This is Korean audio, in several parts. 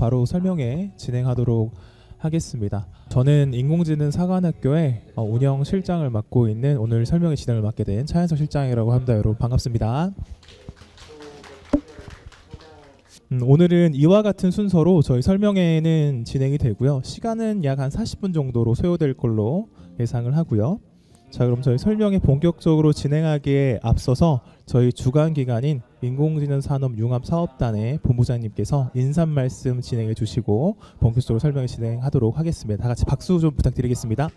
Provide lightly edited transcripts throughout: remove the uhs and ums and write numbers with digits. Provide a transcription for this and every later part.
바로 설명회 진행하도록 하겠습니다. 저는 인공지능 사관학교의 운영 실장을 맡고 있는 오늘 설명회 진행을 맡게 된 차현석 실장이라고 합니다. 여러분 반갑습니다. 오늘은 이와 같은 순서로 저희 설명회는 진행이 되고요. 시간은 약 한 40분 정도로 소요될 걸로 예상을 하고요. 자, 그럼 저희 설명회 본격적으로 진행하기에 앞서서 저희 주관 기관인 인공지능 산업 융합 사업단의 본부장님께서 인사 말씀 진행해 주시고 본격적으로 설명회 진행하도록 하겠습니다. 다 같이 박수 좀 부탁드리겠습니다.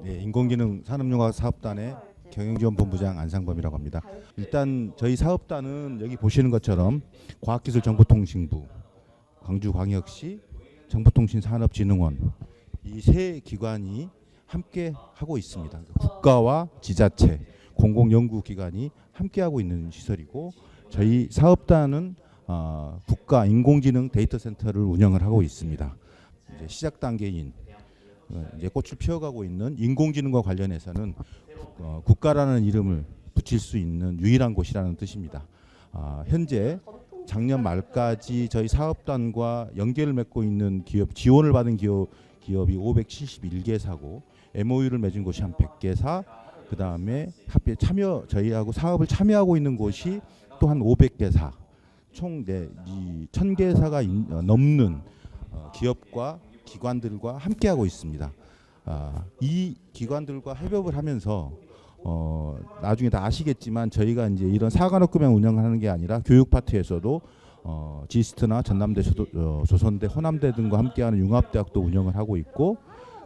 네, 인공지능 산업융합 사업단의 경영지원본부장 안상범이라고 합니다. 일단 저희 사업단은 여기 보시는 것처럼 과학기술정보통신부, 광주광역시, 정보통신산업진흥원 이 세 기관이 함께 하고 있습니다. 국가와 지자체, 공공연구기관이 함께 하고 있는 시설이고 저희 사업단은 국가 인공지능 데이터센터를 운영을 하고 있습니다. 이제 시작 단계인 이제 꽃을 피워가고 있는 인공지능과 관련해서는 국가라는 이름을 붙일 수 있는 유일한 곳이라는 뜻입니다. 현재 작년 말까지 저희 사업단과 연계를 맺고 있는 기업, 지원을 받은 기업이 571개사고 MOU를 맺은 곳이 한 100개사, 그 다음에 저희하고 사업을 참여하고 있는 곳이 또 한 500개사, 총 1000개사가 넘는 기업과 기관들과 함께하고 있습니다. 이 기관들과 협업을 하면서 나중에 다 아시겠지만 저희가 이제 이런 사관학교만 운영하는 게 아니라 교육 파트에서도 지스트나 전남대, 조선대, 호남대 등과 함께하는 융합대학도 운영을 하고 있고,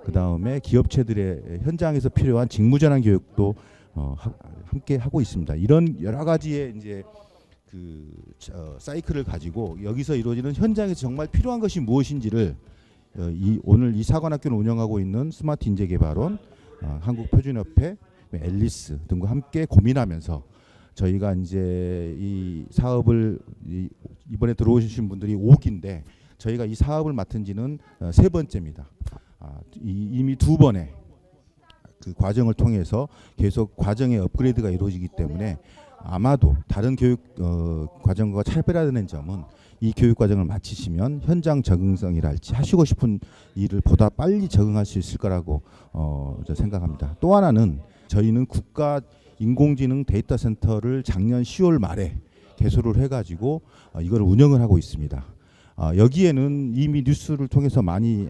그 다음에 기업체들의 현장에서 필요한 직무전환 교육도 함께 하고 있습니다. 이런 여러 가지의 이제 사이클을 가지고 여기서 이루어지는 현장에서 정말 필요한 것이 무엇인지를 오늘 이 사관학교를 운영하고 있는 스마트 인재개발원, 한국표준협회, 앨리스 등과 함께 고민하면서 저희가 이제 이 사업을 이번에 들어오신 분들이 5기인데 저희가 이 사업을 맡은 지는 세 번째입니다. 이미 두 번의 그 과정을 통해서 계속 과정의 업그레이드가 이루어지기 때문에 아마도 다른 교육 과정과 차별화되는 점은 이 교육 과정을 마치시면 현장 적응성이랄지 하시고 싶은 일을 보다 빨리 적응할 수 있을 거라고 생각합니다. 또 하나는 저희는 국가 인공지능 데이터 센터를 작년 10월 말에 개소를 해가지고 이걸 운영을 하고 있습니다. 여기에는 이미 뉴스를 통해서 많이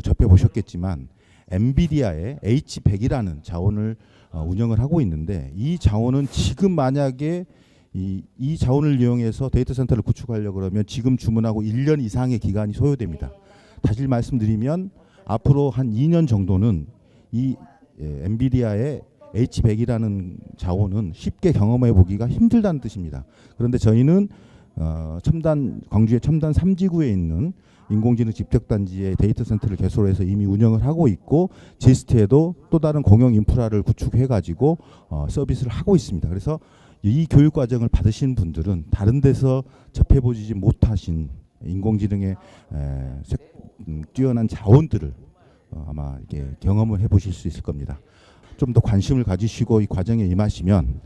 접해 보셨겠지만 엔비디아의 H100이라는 자원을 운영을 하고 있는데 이 자원은 지금 만약에 이 자원을 이용해서 데이터 센터를 구축하려고 그러면 지금 주문하고 1년 이상의 기간이 소요됩니다. 다시 말씀드리면 앞으로 한 2년 정도는 이 엔비디아의 H100이라는 자원은 쉽게 경험해 보기가 힘들다는 뜻입니다. 그런데 저희는 광주의 첨단 3지구에 있는 인공지능 집적단지의 데이터 센터를 개설해서 이미 운영을 하고 있고 지스트에도 또 다른 공용 인프라를 구축해 가지고 서비스를 하고 있습니다. 그래서 이 교육 과정을 받으신 분들은 다른 데서 접해보지 못하신 인공지능의 뛰어난 자원들을 아마 이게 경험을 해보실 수 있을 겁니다. 좀 더 관심을 가지시고 이 과정에 임하시면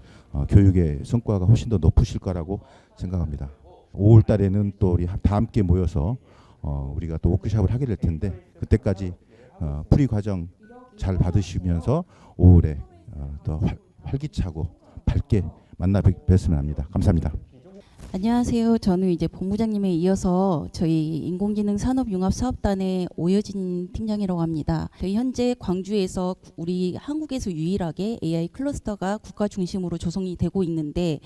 교육의 성과가 훨씬 더 높으실 거라고 생각합니다. 5월 달에는 또 우리 다 함께 모여서 우리가 또 워크숍을 하게 될 텐데 그때까지 프리 과정 잘 받으시면서 5월에 더 활기차고 밝게 만나 뵙으면 합니다. 감사합니다. 안녕하세요. 저는 이제 본부장님에 이어서 저희 인공지능 산업융합사업단의 오여진 팀장이라고 합니다. 저희 현재 광주에서 우리 한국에서 유일하게 AI 클러스터가 국가 중심으로 조성이 되고 있는데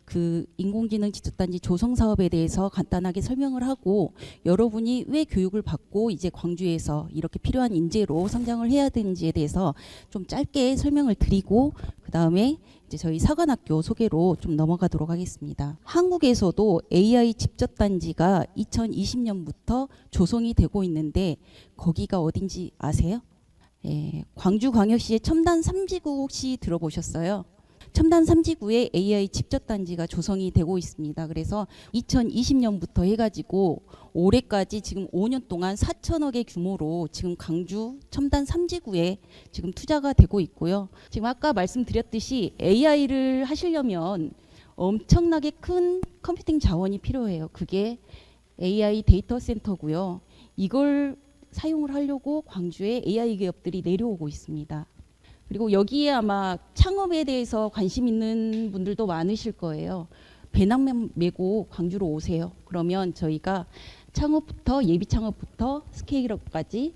그 인공지능 지적단지 조성 사업에 대해서 간단하게 설명을 하고 여러분이 왜 교육을 받고 이제 광주에서 이렇게 필요한 인재로 성장을 해야 되는지에 대해서 좀 짧게 설명을 드리고 그 다음에 이제 저희 사관학교 소개로 좀 넘어가도록 하겠습니다. 한국에서도 AI 집적단지가 2020년부터 조성이 되고 있는데 거기가 어딘지 아세요? 광주광역시의 첨단 3지구 혹시 들어보셨어요? 첨단 3지구에 AI 집적단지가 조성이 되고 있습니다. 그래서 2020년부터 해가지고 올해까지 지금 5년 동안 4천억의 규모로 지금 광주 첨단 3지구에 지금 투자가 되고 있고요. 지금 아까 말씀드렸듯이 AI를 하시려면 엄청나게 큰 컴퓨팅 자원이 필요해요. 그게 AI 데이터 센터고요. 이걸 사용을 하려고 광주에 AI 기업들이 내려오고 있습니다. 그리고 여기에 아마 창업에 대해서 관심 있는 분들도 많으실 거예요. 배낭 메고 광주로 오세요. 그러면 저희가 창업부터 예비 창업부터 스케일업까지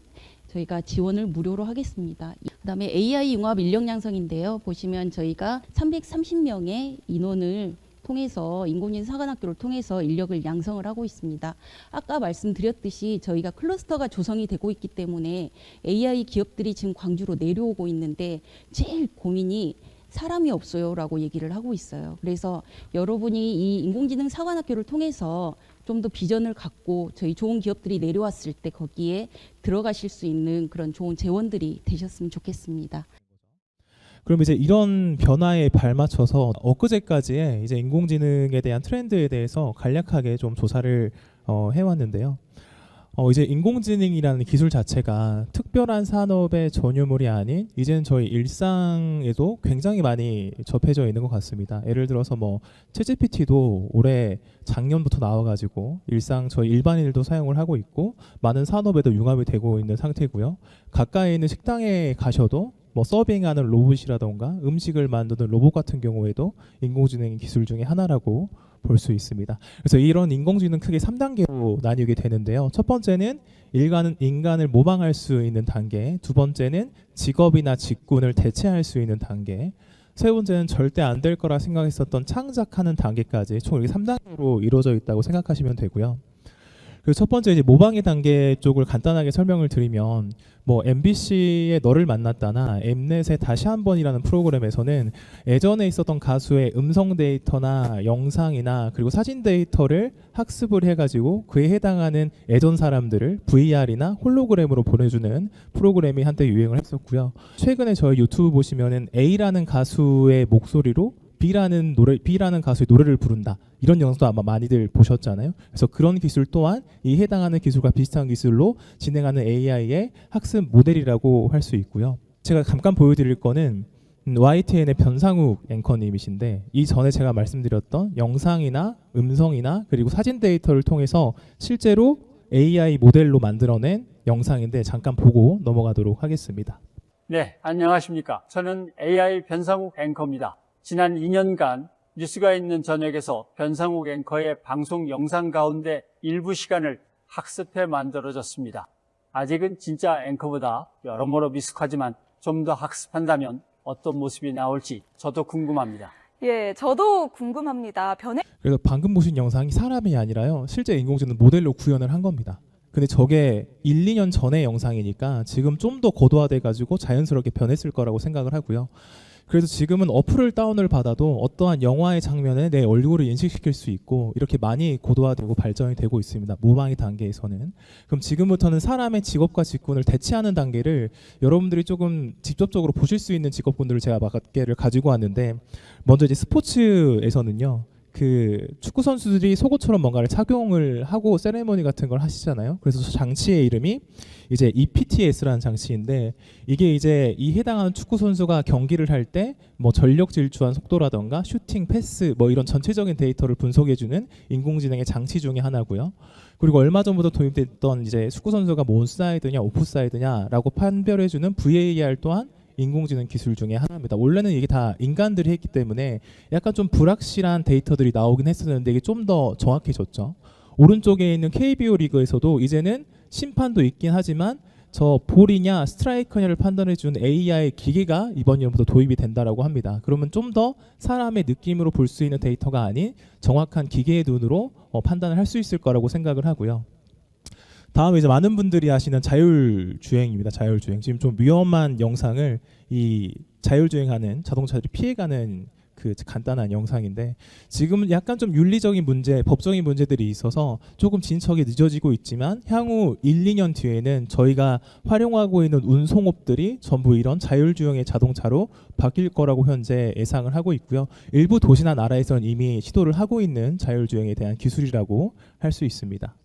저희가 지원을 무료로 하겠습니다. 그다음에 AI 융합 인력 양성인데요. 보시면 저희가 330명의 인원을 통해서 인공지능 사관학교를 통해서 인력을 양성을 하고 있습니다. 아까 말씀드렸듯이 저희가 클러스터가 조성이 되고 있기 때문에 AI 기업들이 지금 광주로 내려오고 있는데 제일 고민이 사람이 없어요라고 얘기를 하고 있어요. 그래서 여러분이 이 인공지능 사관학교를 통해서 좀 더 비전을 갖고 저희 좋은 기업들이 내려왔을 때 거기에 들어가실 수 있는 그런 좋은 재원들이 되셨으면 좋겠습니다. 그럼 이제 이런 변화에 발맞춰서 엊그제까지의 이제 인공지능에 대한 트렌드에 대해서 간략하게 좀 조사를 해왔는데요. 이제 인공지능이라는 기술 자체가 특별한 산업의 전유물이 아닌 이제는 저희 일상에도 굉장히 많이 접해져 있는 것 같습니다. 예를 들어서 뭐 챗GPT도 올해 작년부터 나와가지고 일상 저희 일반인들도 사용을 하고 있고 많은 산업에도 융합이 되고 있는 상태고요. 가까이 있는 식당에 가셔도 뭐 서빙하는 로봇이라던가 음식을 만드는 로봇 같은 경우에도 인공지능 기술 중에 하나라고 볼 수 있습니다. 그래서 이런 인공지능 크게 3단계로 나뉘게 되는데요. 첫 번째는 인간을 모방할 수 있는 단계, 두 번째는 직업이나 직군을 대체할 수 있는 단계, 세 번째는 절대 안 될 거라 생각했었던 창작하는 단계까지 총 이렇게 3단계로 이루어져 있다고 생각하시면 되고요. 그리고 첫 번째 이제 모방의 단계 쪽을 간단하게 설명을 드리면 뭐 MBC의 너를 만났다나 엠넷의 다시 한 번이라는 프로그램에서는 예전에 있었던 가수의 음성 데이터나 영상이나 그리고 사진 데이터를 학습을 해가지고 그에 해당하는 예전 사람들을 VR이나 홀로그램으로 보내주는 프로그램이 한때 유행을 했었고요. 최근에 저희 유튜브 보시면은 A라는 가수의 목소리로 B라는 가수의 노래를 부른다. 이런 영상도 아마 많이들 보셨잖아요. 그래서 그런 기술 또한 이 해당하는 기술과 비슷한 기술로 진행하는 AI의 학습 모델이라고 할 수 있고요. 제가 잠깐 보여드릴 거는 YTN의 변상욱 앵커님이신데 이전에 제가 말씀드렸던 영상이나 음성이나 그리고 사진 데이터를 통해서 실제로 AI 모델로 만들어낸 영상인데 잠깐 보고 넘어가도록 하겠습니다. 네, 안녕하십니까. 저는 AI 변상욱 앵커입니다. 지난 2년간 뉴스가 있는 저녁에서 변상욱 앵커의 방송 영상 가운데 일부 시간을 학습해 만들어졌습니다. 아직은 진짜 앵커보다 여러모로 미숙하지만 좀 더 학습한다면 어떤 모습이 나올지 저도 궁금합니다. 예, 저도 궁금합니다. 그래서 방금 보신 영상이 사람이 아니라요. 실제 인공지능 모델로 구현을 한 겁니다. 근데 저게 1, 2년 전의 영상이니까 지금 좀 더 고도화돼 가지고 자연스럽게 변했을 거라고 생각을 하고요. 그래서 지금은 어플을 다운을 받아도 어떠한 영화의 장면에 내 얼굴을 인식시킬 수 있고 이렇게 많이 고도화되고 발전이 되고 있습니다. 모방의 단계에서는. 그럼 지금부터는 사람의 직업과 직군을 대체하는 단계를 여러분들이 조금 직접적으로 보실 수 있는 직업군들을 제가 몇 개를 가지고 왔는데 먼저 이제 스포츠에서는요. 그 축구 선수들이 속옷처럼 뭔가를 착용을 하고 세레머니 같은 걸 하시잖아요. 그래서 저 장치의 이름이 이제 EPTS라는 장치인데 이게 이제 이 해당하는 축구 선수가 경기를 할 때 뭐 전력 질주한 속도라던가 슈팅, 패스 뭐 이런 전체적인 데이터를 분석해주는 인공지능의 장치 중에 하나고요. 그리고 얼마 전부터 도입됐던 이제 축구 선수가 뭐 온사이드냐 오프사이드냐라고 판별해주는 VAR 또한 인공지능 기술 중에 하나입니다. 원래는 이게 다 인간들이 했기 때문에 약간 좀 불확실한 데이터들이 나오긴 했었는데 이게 좀 더 정확해졌죠. 오른쪽에 있는 KBO 리그에서도 이제는 심판도 있긴 하지만 저 볼이냐 스트라이커냐를 판단해주는 AI 기계가 이번 년부터 도입이 된다라고 합니다. 그러면 좀 더 사람의 느낌으로 볼 수 있는 데이터가 아닌 정확한 기계의 눈으로 판단을 할 수 있을 거라고 생각을 하고요. 다음에 이제 많은 분들이 아시는 자율주행입니다. 자율주행. 지금 좀 위험한 영상을 이 자율주행하는 자동차들이 피해가는 그 간단한 영상인데 지금은 약간 좀 윤리적인 문제, 법적인 문제들이 있어서 조금 진척이 늦어지고 있지만 향후 1, 2년 뒤에는 저희가 활용하고 있는 운송업들이 전부 이런 자율주행의 자동차로 바뀔 거라고 현재 예상을 하고 있고요. 일부 도시나 나라에서는 이미 시도를 하고 있는 자율주행에 대한 기술이라고 할 수 있습니다.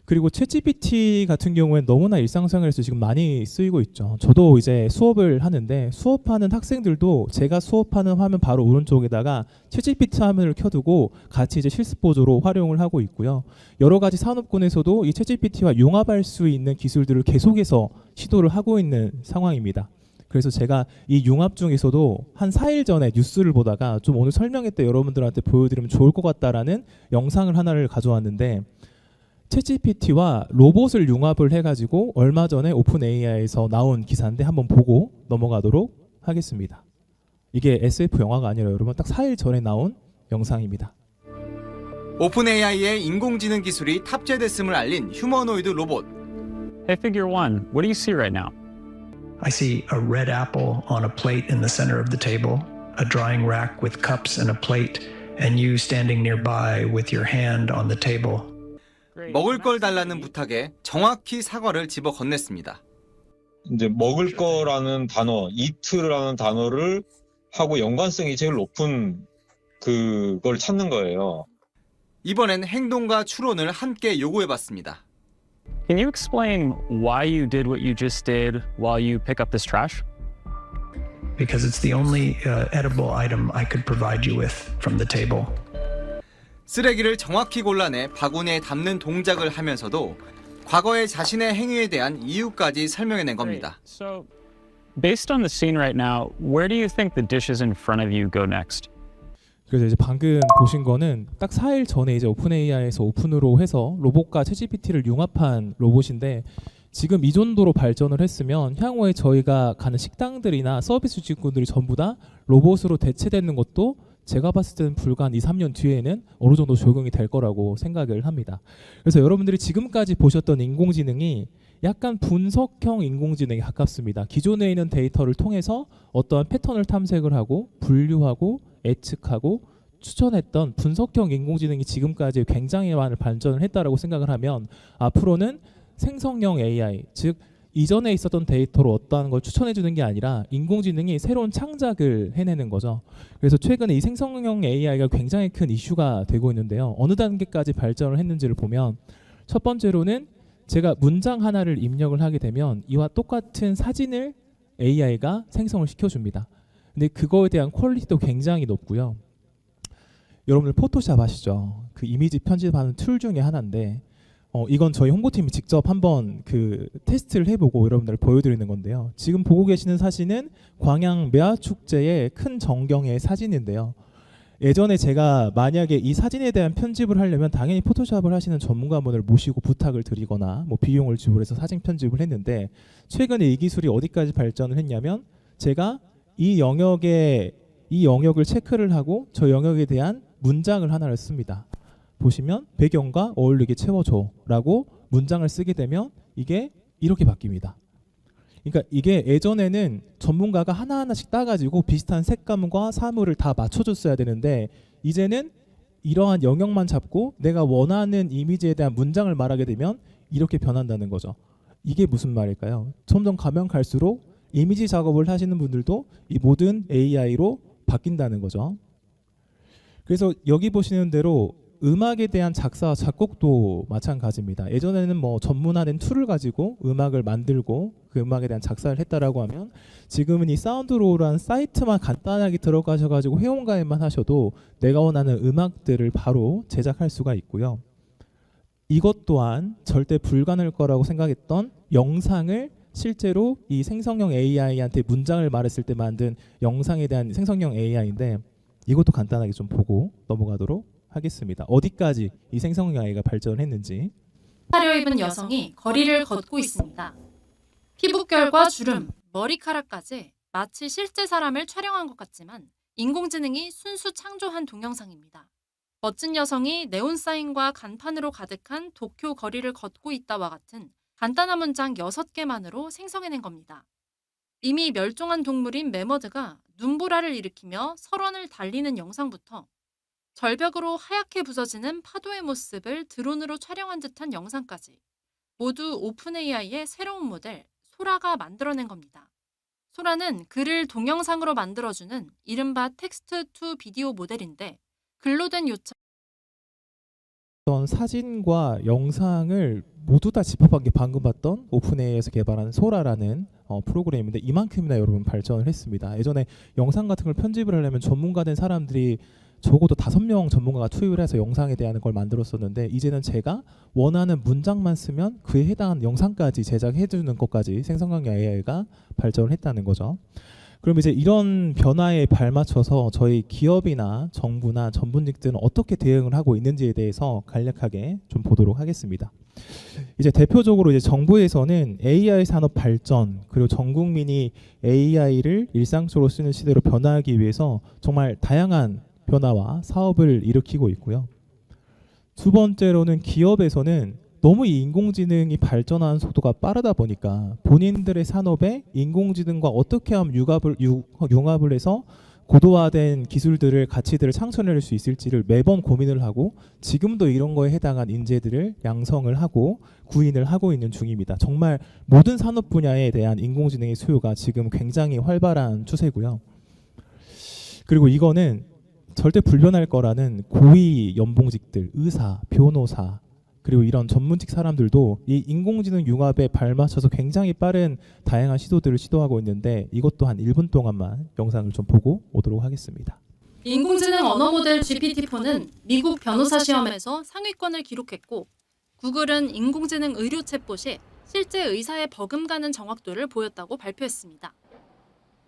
그리고 챗GPT 같은 경우엔 너무나 일상생활에서 지금 많이 쓰이고 있죠. 저도 이제 수업을 하는데 수업하는 학생들도 제가 수업하는 화면 바로 오른쪽에다가 챗GPT 화면을 켜두고 같이 이제 실습 보조로 활용을 하고 있고요. 여러 가지 산업군에서도 이 챗GPT와 융합할 수 있는 기술들을 계속해서 시도를 하고 있는 상황입니다. 그래서 제가 이 융합 중에서도 한 4일 전에 뉴스를 보다가 좀 오늘 설명회 때 여러분들한테 보여드리면 좋을 것 같다라는 영상을 하나를 가져왔는데, 챗GPT와 로봇을 융합을 해가지고 얼마 전에 오픈 AI에서 나온 기사인데 한번 보고 넘어가도록 하겠습니다. 이게 SF 영화가 아니라 여러분 딱 4일 전에 나온 영상입니다. 오픈 AI의 인공지능 기술이 탑재됐음을 알린 휴머노이드 로봇. Hey, Figure One, what do you see right now? I see a red apple on a plate in the center of the table, a drying rack with cups and a plate, and you standing nearby with your hand on the table. 먹을 걸 달라는 부탁에 정확히 사과를 집어 건넸습니다. 이제 먹을 거라는 단어, eat라는 단어를 하고 연관성이 제일 높은 그걸 찾는 거예요. 이번엔 행동과 추론을 함께 요구해봤습니다. Can you explain why you did what you just did while you pick up this trash? Because it's the only edible item I could provide you with from the table. 쓰레기를 정확히 골라내 바구니에 담는 동작을 하면서도 과거의 자신의 행위에 대한 이유까지 설명해낸 겁니다. So, based on the scene right now, where do you think the dishes in front of you go next? 그래서 이제 방금 보신 거는 딱 4일 전에 이제 오픈 AI에서 오픈으로 해서 로봇과 챗GPT를 융합한 로봇인데, 지금 이 정도로 발전을 했으면 향후에 저희가 가는 식당들이나 서비스 직군들이 전부 다 로봇으로 대체되는 것도 제가 봤을 때는 불과 한 2, 3년 뒤에는 어느 정도 적용이 될 거라고 생각을 합니다. 그래서 여러분들이 지금까지 보셨던 인공지능이 약간 분석형 인공지능에 가깝습니다. 기존에 있는 데이터를 통해서 어떠한 패턴을 탐색을 하고 분류하고 예측하고 추천했던 분석형 인공지능이 지금까지 굉장히 많은 발전을 했다라고 생각을 하면, 앞으로는 생성형 AI, 즉 이전에 있었던 데이터로 어떠한 걸 추천해 주는 게 아니라 인공지능이 새로운 창작을 해내는 거죠. 그래서 최근에 이 생성형 AI가 굉장히 큰 이슈가 되고 있는데요. 어느 단계까지 발전을 했는지를 보면, 첫 번째로는 제가 문장 하나를 입력을 하게 되면 이와 똑같은 사진을 AI가 생성을 시켜줍니다. 근데 그거에 대한 퀄리티도 굉장히 높고요. 여러분들 포토샵 아시죠? 그 이미지 편집하는 툴 중에 하나인데, 이건 저희 홍보팀이 직접 한번 그 테스트를 해보고 여러분들 보여드리는 건데요. 지금 보고 계시는 사진은 광양 매화축제의 큰 전경의 사진인데요. 예전에 제가 만약에 이 사진에 대한 편집을 하려면 당연히 포토샵을 하시는 전문가분을 모시고 부탁을 드리거나 뭐 비용을 지불해서 사진 편집을 했는데, 최근에 이 기술이 어디까지 발전을 했냐면, 제가 이 영역을 체크를 하고 저 영역에 대한 문장을 하나를 씁니다. 보시면 배경과 어울리게 채워줘 라고 문장을 쓰게 되면 이게 이렇게 바뀝니다. 그러니까 이게 예전에는 전문가가 하나하나씩 따가지고 비슷한 색감과 사물을 다 맞춰줬어야 되는데, 이제는 이러한 영역만 잡고 내가 원하는 이미지에 대한 문장을 말하게 되면 이렇게 변한다는 거죠. 이게 무슨 말일까요? 점점 가면 갈수록 이미지 작업을 하시는 분들도 이 모든 AI로 바뀐다는 거죠. 그래서 여기 보시는 대로 음악에 대한 작사와 작곡도 마찬가지입니다. 예전에는 뭐 전문화된 툴을 가지고 음악을 만들고 그 음악에 대한 작사를 했다라고 하면, 지금은 이 사운드로우라는 사이트만 간단하게 들어가셔가지고 회원가입만 하셔도 내가 원하는 음악들을 바로 제작할 수가 있고요. 이것 또한 절대 불가능할 거라고 생각했던 영상을 실제로 이 생성형 AI한테 문장을 말했을 때 만든 영상에 대한 생성형 AI인데, 이것도 간단하게 좀 보고 넘어가도록 하겠습니다. 어디까지 이 생성형 AI가 발전했는지. 차려입은 여성이 거리를 걷고 있습니다. 피부결과 주름, 머리카락까지 마치 실제 사람을 촬영한 것 같지만 인공지능이 순수 창조한 동영상입니다. 멋진 여성이 네온사인과 간판으로 가득한 도쿄 거리를 걷고 있다와 같은 간단한 문장 6개만으로 생성해낸 겁니다. 이미 멸종한 동물인 매머드가 눈보라를 일으키며 설원을 달리는 영상부터 절벽으로 하얗게 부서지는 파도의 모습을 드론으로 촬영한 듯한 영상까지 모두 오픈 AI의 새로운 모델 소라가 만들어낸 겁니다. 소라는 글을 동영상으로 만들어주는 이른바 텍스트 투 비디오 모델인데, 글로 된 요청 어떤 사진과 영상을 모두 다 집합한 게 방금 봤던 오픈AI에서 개발한 소라라는 프로그램인데 이만큼이나 여러분 발전을 했습니다. 예전에 영상 같은 걸 편집을 하려면 전문가 된 사람들이 적어도 5명 전문가가 투입을 해서 영상에 대한 걸 만들었었는데 이제는 제가 원하는 문장만 쓰면 그에 해당한 영상까지 제작해주는 것까지 생성강력 AI가 발전을 했다는 거죠. 그럼 이제 이런 변화에 발맞춰서 저희 기업이나 정부나 전문직들은 어떻게 대응을 하고 있는지에 대해서 간략하게 좀 보도록 하겠습니다. 이제 대표적으로 이제 정부에서는 AI 산업 발전 그리고 전 국민이 AI를 일상적으로 쓰는 시대로 변화하기 위해서 정말 다양한 변화와 사업을 일으키고 있고요. 두 번째로는 기업에서는 너무 이 인공지능이 발전하는 속도가 빠르다 보니까 본인들의 산업에 인공지능과 어떻게 하면 융합을 해서 고도화된 기술들을 가치들을 창출해낼 수 있을지를 매번 고민을 하고 지금도 이런 거에 해당한 인재들을 양성을 하고 구인을 하고 있는 중입니다. 정말 모든 산업 분야에 대한 인공지능의 수요가 지금 굉장히 활발한 추세고요. 그리고 이거는 절대 불변할 거라는 고위 연봉직들, 의사, 변호사 그리고 이런 전문직 사람들도 이 인공지능 융합에 발맞춰서 굉장히 빠른 다양한 시도들을 시도하고 있는데 이것도 한 1분 동안만 영상을 좀 보고 오도록 하겠습니다. 인공지능 언어 모델 GPT-4는 미국 변호사 시험에서 상위권을 기록했고 구글은 인공지능 의료 챗봇이 실제 의사의 버금가는 정확도를 보였다고 발표했습니다.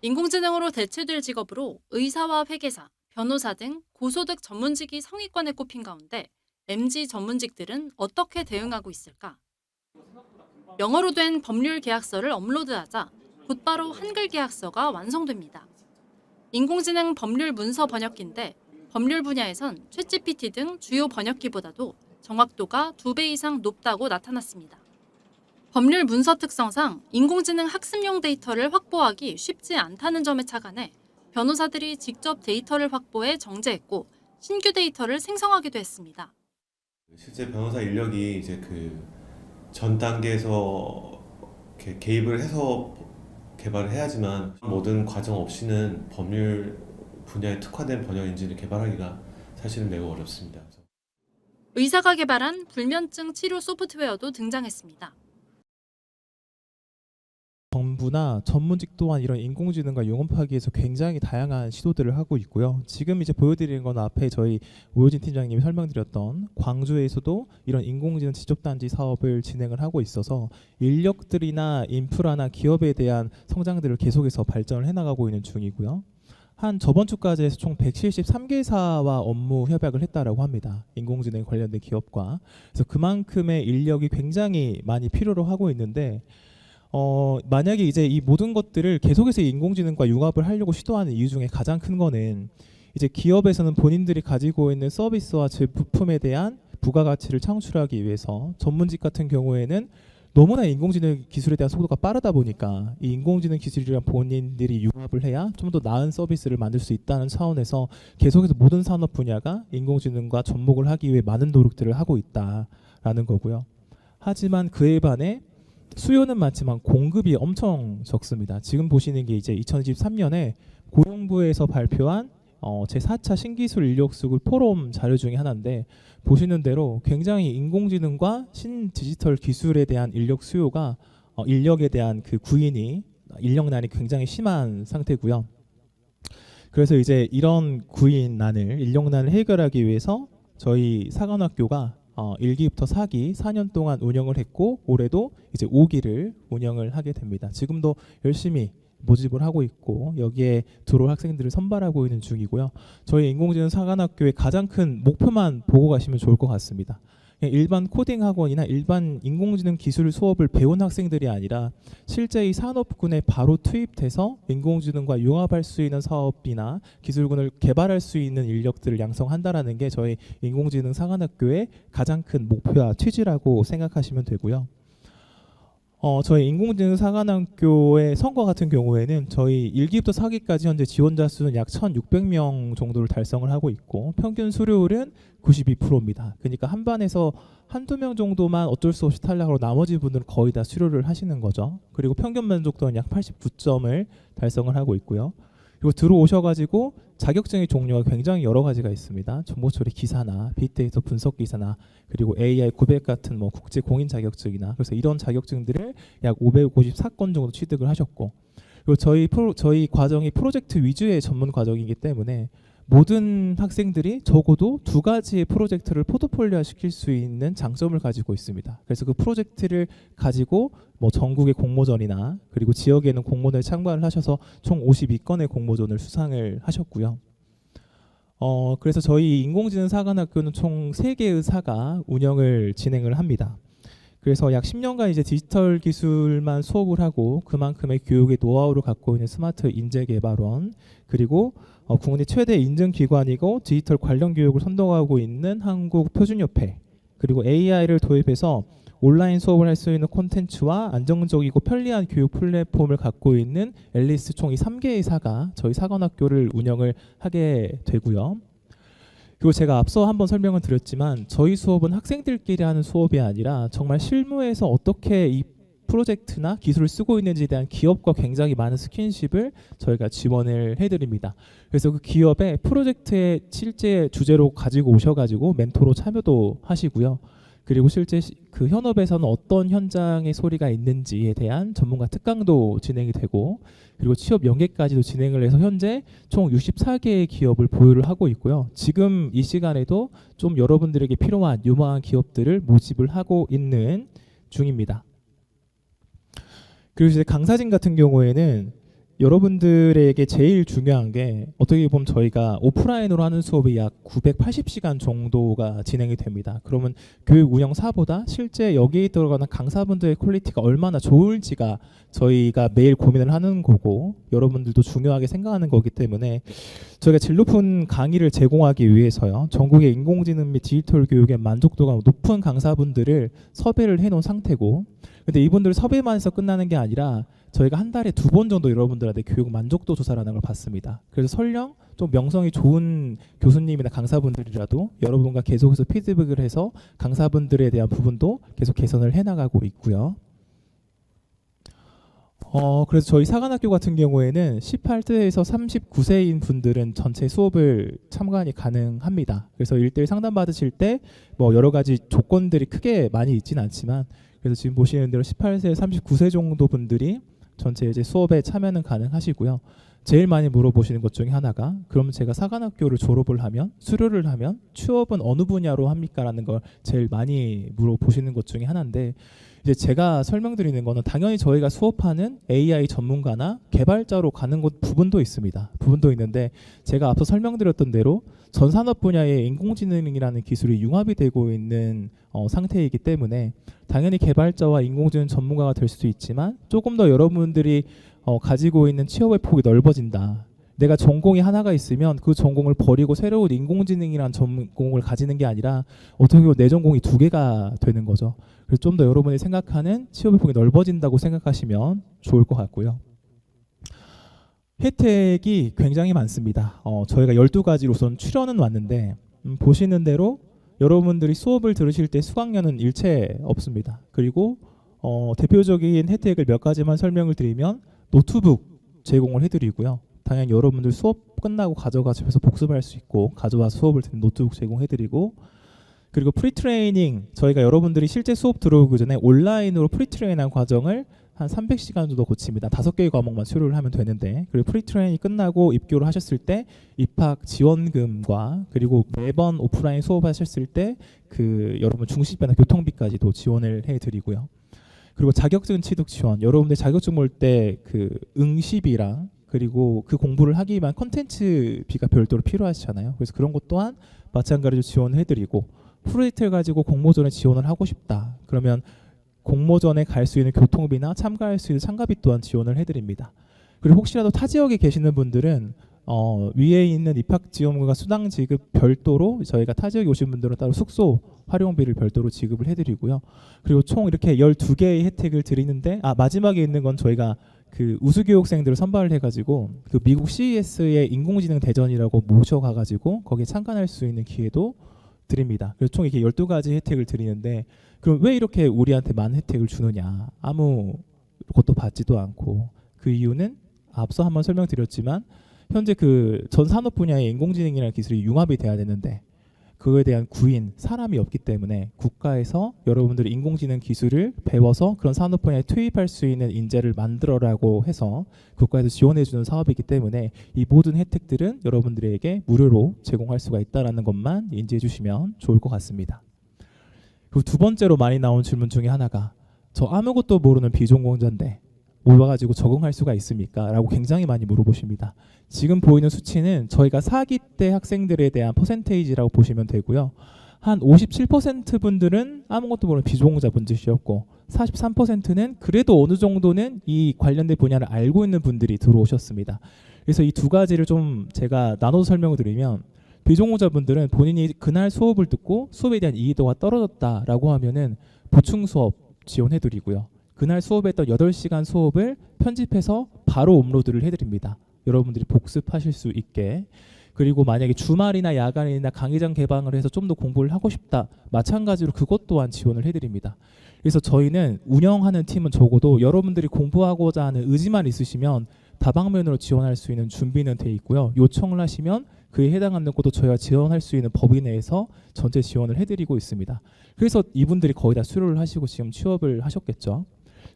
인공지능으로 대체될 직업으로 의사와 회계사, 변호사 등 고소득 전문직이 상위권에 꼽힌 가운데 MZ 전문직들은 어떻게 대응하고 있을까? 영어로 된 법률 계약서를 업로드하자 곧바로 한글 계약서가 완성됩니다. 인공지능 법률 문서 번역기인데 법률 분야에선 챗GPT 등 주요 번역기보다도 정확도가 2배 이상 높다고 나타났습니다. 법률 문서 특성상 인공지능 학습용 데이터를 확보하기 쉽지 않다는 점에 착안해 변호사들이 직접 데이터를 확보해 정제했고 신규 데이터를 생성하기도 했습니다. 실제 변호사 인력이 이제 그 전 단계에서 이렇게 개입을 해서 개발을 해야지만 모든 과정 없이는 법률 분야에 특화된 번역 엔진을 개발하기가 사실은 매우 어렵습니다. 의사가 개발한 불면증 치료 소프트웨어도 등장했습니다. 정부나 전문직 또한 이런 인공지능과 융합하기 위해서 굉장히 다양한 시도들을 하고 있고요. 지금 이제 보여드리는 건 앞에 저희 오효진 팀장님이 설명드렸던 광주에서도 이런 인공지능 지적단지 사업을 진행을 하고 있어서 인력들이나 인프라나 기업에 대한 성장들을 계속해서 발전을 해나가고 있는 중이고요. 한 저번 주까지 해서 총 173개사와 업무 협약을 했다라고 합니다. 인공지능 관련된 기업과. 그래서 그만큼의 인력이 굉장히 많이 필요로 하고 있는데 만약에 이제 이 모든 것들을 계속해서 인공지능과 융합을 하려고 시도하는 이유 중에 가장 큰 거는 이제 기업에서는 본인들이 가지고 있는 서비스와 제품에 대한 부가가치를 창출하기 위해서 전문직 같은 경우에는 너무나 인공지능 기술에 대한 속도가 빠르다 보니까 이 인공지능 기술이랑 본인들이 융합을 해야 좀 더 나은 서비스를 만들 수 있다는 차원에서 계속해서 모든 산업 분야가 인공지능과 접목을 하기 위해 많은 노력들을 하고 있다라는 거고요. 하지만 그에 반해 수요는 많지만 공급이 엄청 적습니다. 지금 보시는 게 이제 2023년에 고용부에서 발표한 제4차 신기술 인력 수급 포럼 자료 중에 하나인데 보시는 대로 굉장히 인공지능과 신디지털 기술에 대한 인력 수요가 인력에 대한 그 구인이 인력난이 굉장히 심한 상태고요. 그래서 이제 이런 구인난을 인력난을 해결하기 위해서 저희 사관학교가 1기부터 4기 4년 동안 운영을 했고 올해도 이제 5기를 운영을 하게 됩니다. 지금도 열심히 모집을 하고 있고 여기에 들어올 학생들을 선발하고 있는 중이고요. 저희 인공지능 사관학교의 가장 큰 목표만 보고 가시면 좋을 것 같습니다. 그냥 일반 코딩 학원이나 일반 인공지능 기술 수업을 배운 학생들이 아니라 실제 이 산업군에 바로 투입돼서 인공지능과 융합할 수 있는 사업이나 기술군을 개발할 수 있는 인력들을 양성한다라는 게 저희 인공지능 사관학교의 가장 큰 목표와 취지라고 생각하시면 되고요. 저희 인공지능 사관학교의 성과 같은 경우에는 저희 1기부터 4기까지 현재 지원자 수는 약 1,600명 정도를 달성을 하고 있고 평균 수료율은 92%입니다. 그러니까 한 반에서 한두 명 정도만 어쩔 수 없이 탈락으로 나머지 분들은 거의 다 수료를 하시는 거죠. 그리고 평균 만족도는 약 89점을 달성을 하고 있고요. 그리고 들어오셔가지고 자격증의 종류가 굉장히 여러 가지가 있습니다. 정보 처리 기사나 빅데이터 분석 기사나 그리고 AI 900 같은 뭐 국제 공인 자격증이나 그래서 이런 자격증들을 약 554건 정도 취득을 하셨고 그리고 저희 과정이 프로젝트 위주의 전문 과정이기 때문에 모든 학생들이 적어도 2가지의 프로젝트를 포트폴리오 시킬 수 있는 장점을 가지고 있습니다. 그래서 그 프로젝트를 가지고 뭐 전국의 공모전이나 그리고 지역에 있는 공모전에 참가를 하셔서 총 52건의 공모전을 수상을 하셨고요. 그래서 저희 인공지능 사관학교는 총 3개의 사가 운영을 진행을 합니다. 그래서 약 10년간 이제 디지털 기술만 수업을 하고 그만큼의 교육의 노하우를 갖고 있는 스마트 인재개발원 그리고 국내 최대 인증기관이고 디지털 관련 교육을 선도하고 있는 한국표준협회 그리고 AI를 도입해서 온라인 수업을 할 수 있는 콘텐츠와 안정적이고 편리한 교육 플랫폼을 갖고 있는 앨리스 총 이 3개의 사가 저희 사관학교를 운영을 하게 되고요. 그리고 제가 앞서 한번 설명을 드렸지만 저희 수업은 학생들끼리 하는 수업이 아니라 정말 실무에서 어떻게 이 프로젝트나 기술을 쓰고 있는지에 대한 기업과 굉장히 많은 스킨십을 저희가 지원을 해드립니다. 그래서 그 기업의 프로젝트의 실제 주제로 가지고 오셔가지고 멘토로 참여도 하시고요. 그리고 실제 그 현업에서는 어떤 현장의 소리가 있는지에 대한 전문가 특강도 진행이 되고 그리고 취업 연계까지도 진행을 해서 현재 총 64개의 기업을 보유를 하고 있고요. 지금 이 시간에도 좀 여러분들에게 필요한 유망한 기업들을 모집을 하고 있는 중입니다. 그리고 이제 강사진 같은 경우에는 여러분들에게 제일 중요한 게 어떻게 보면 저희가 오프라인으로 하는 수업이 약 980시간 정도가 진행이 됩니다. 그러면 교육 운영사보다 실제 여기에 들어가는 강사분들의 퀄리티가 얼마나 좋을지가 저희가 매일 고민을 하는 거고 여러분들도 중요하게 생각하는 거기 때문에 저희가 질 높은 강의를 제공하기 위해서요. 전국의 인공지능 및 디지털 교육의 만족도가 높은 강사분들을 섭외를 해놓은 상태고 근데 이분들 섭외만 해서 끝나는 게 아니라 저희가 한 달에 2번 정도 여러분들한테 교육 만족도 조사라는 걸 받습니다. 그래서 설령 좀 명성이 좋은 교수님이나 강사분들이라도 여러분과 계속해서 피드백을 해서 강사분들에 대한 부분도 계속 개선을 해나가고 있고요. 그래서 저희 사관학교 같은 경우에는 18세에서 39세인 분들은 전체 수업을 참관이 가능합니다. 그래서 1:1 상담 받으실 때 뭐 여러 가지 조건들이 크게 많이 있지는 않지만 그래서 지금 보시는 대로 18세, 39세 정도 분들이 전체 이제 수업에 참여는 가능하시고요. 제일 많이 물어보시는 것 중에 하나가 그럼 제가 사관학교를 졸업을 하면 수료를 하면 취업은 어느 분야로 합니까? 라는 걸 제일 많이 물어보시는 것 중에 하나인데 이제 제가 설명드리는 거는 당연히 저희가 수업하는 AI 전문가나 개발자로 가는 곳 부분도 있습니다. 부분도 있는데 제가 앞서 설명드렸던 대로 전 산업 분야의 인공지능이라는 기술이 융합이 되고 있는 상태이기 때문에 당연히 개발자와 인공지능 전문가가 될 수도 있지만 조금 더 여러분들이 가지고 있는 취업의 폭이 넓어진다. 내가 전공이 하나가 있으면 그 전공을 버리고 새로운 인공지능이라는 전공을 가지는 게 아니라 어떻게 보면 내 전공이 2개가 되는 거죠. 그래서 좀 더 여러분이 생각하는 취업의 폭이 넓어진다고 생각하시면 좋을 것 같고요. 혜택이 굉장히 많습니다. 저희가 12가지로 우선 출연은 왔는데 보시는 대로 여러분들이 수업을 들으실 때 수강료는 일체 없습니다. 그리고 대표적인 혜택을 몇 가지만 설명을 드리면 노트북 제공을 해드리고요. 당연히 여러분들 수업 끝나고 가져가 집에서 복습할 수 있고 가져와서 수업을 듣는 노트북 제공해드리고 그리고 프리트레이닝 저희가 여러분들이 실제 수업 들어오기 전에 온라인으로 프리트레이닝 과정을 한 300시간 정도 고칩니다. 5개의 과목만 수료를 하면 되는데 그리고 프리트레이닝이 끝나고 입교를 하셨을 때 입학 지원금과 그리고 매번 오프라인 수업하셨을 때 그 여러분 중식비나 교통비까지도 지원을 해드리고요. 그리고 자격증 취득 지원 여러분들 자격증 볼 때 그 응시비랑 그리고 그 공부를 하기 위한 컨텐츠비가 별도로 필요하시잖아요. 그래서 그런 것 또한 마찬가지로 지원을 해드리고 프로젝트를 가지고 공모전에 지원을 하고 싶다. 그러면 공모전에 갈 수 있는 교통비나 참가할 수 있는 참가비 또한 지원을 해드립니다. 그리고 혹시라도 타 지역에 계시는 분들은 위에 있는 입학지원금과 수당 지급 별도로 저희가 타 지역에 오신 분들은 따로 숙소 활용비를 별도로 지급을 해드리고요. 그리고 총 이렇게 12개의 혜택을 드리는데 마지막에 있는 건 저희가 그 우수교육생들을 선발을 해가지고 그 미국 CES의 인공지능 대전이라고 모셔가가지고 거기에 참관할 수 있는 기회도 드립니다. 그래서 총 이렇게 12가지 혜택을 드리는데 그럼 왜 이렇게 우리한테 많은 혜택을 주느냐? 아무것도 받지도 않고 그 이유는 앞서 한번 설명드렸지만 현재 그 전 산업 분야의 인공지능이라는 기술이 융합이 돼야 되는데 그거에 대한 구인, 사람이 없기 때문에 국가에서 여러분들이 인공지능 기술을 배워서 그런 산업 분야에 투입할 수 있는 인재를 만들어라고 해서 국가에서 지원해주는 사업이기 때문에 이 모든 혜택들은 여러분들에게 무료로 제공할 수가 있다는 것만 인지해 주시면 좋을 것 같습니다. 그리고 두 번째로 많이 나온 질문 중에 하나가 저 아무것도 모르는 비전공자인데 와가지고 적응할 수가 있습니까? 라고 굉장히 많이 물어보십니다. 지금 보이는 수치는 저희가 4기 때 학생들에 대한 퍼센테이지라고 보시면 되고요. 한 57% 분들은 아무것도 모르는 비전공자 분들이었고 43%는 그래도 어느 정도는 이 관련된 분야를 알고 있는 분들이 들어오셨습니다. 그래서 이 두 가지를 좀 제가 나눠서 설명을 드리면 비전공자 분들은 본인이 그날 수업을 듣고 수업에 대한 이해도가 떨어졌다라고 하면은 보충 수업 지원해드리고요. 그날 수업했던 8시간 수업을 편집해서 바로 업로드를 해드립니다. 여러분들이 복습하실 수 있게. 그리고 만약에 주말이나 야간이나 강의장 개방을 해서 좀 더 공부를 하고 싶다. 마찬가지로 그것 또한 지원을 해드립니다. 그래서 저희는 운영하는 팀은 적어도 여러분들이 공부하고자 하는 의지만 있으시면 다방면으로 지원할 수 있는 준비는 돼 있고요. 요청을 하시면 그에 해당하는 것도 저희가 지원할 수 있는 법인 내에서 전체 지원을 해드리고 있습니다. 그래서 이분들이 거의 다 수료를 하시고 지금 취업을 하셨겠죠.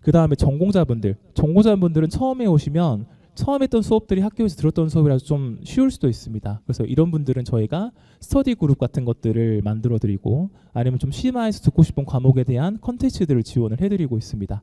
그 다음에 전공자분들은 처음에 오시면 처음 했던 수업들이 학교에서 들었던 수업이라서 좀 쉬울 수도 있습니다. 그래서 이런 분들은 저희가 스터디 그룹 같은 것들을 만들어 드리고 아니면 좀 심화해서 듣고 싶은 과목에 대한 컨텐츠들을 지원을 해드리고 있습니다.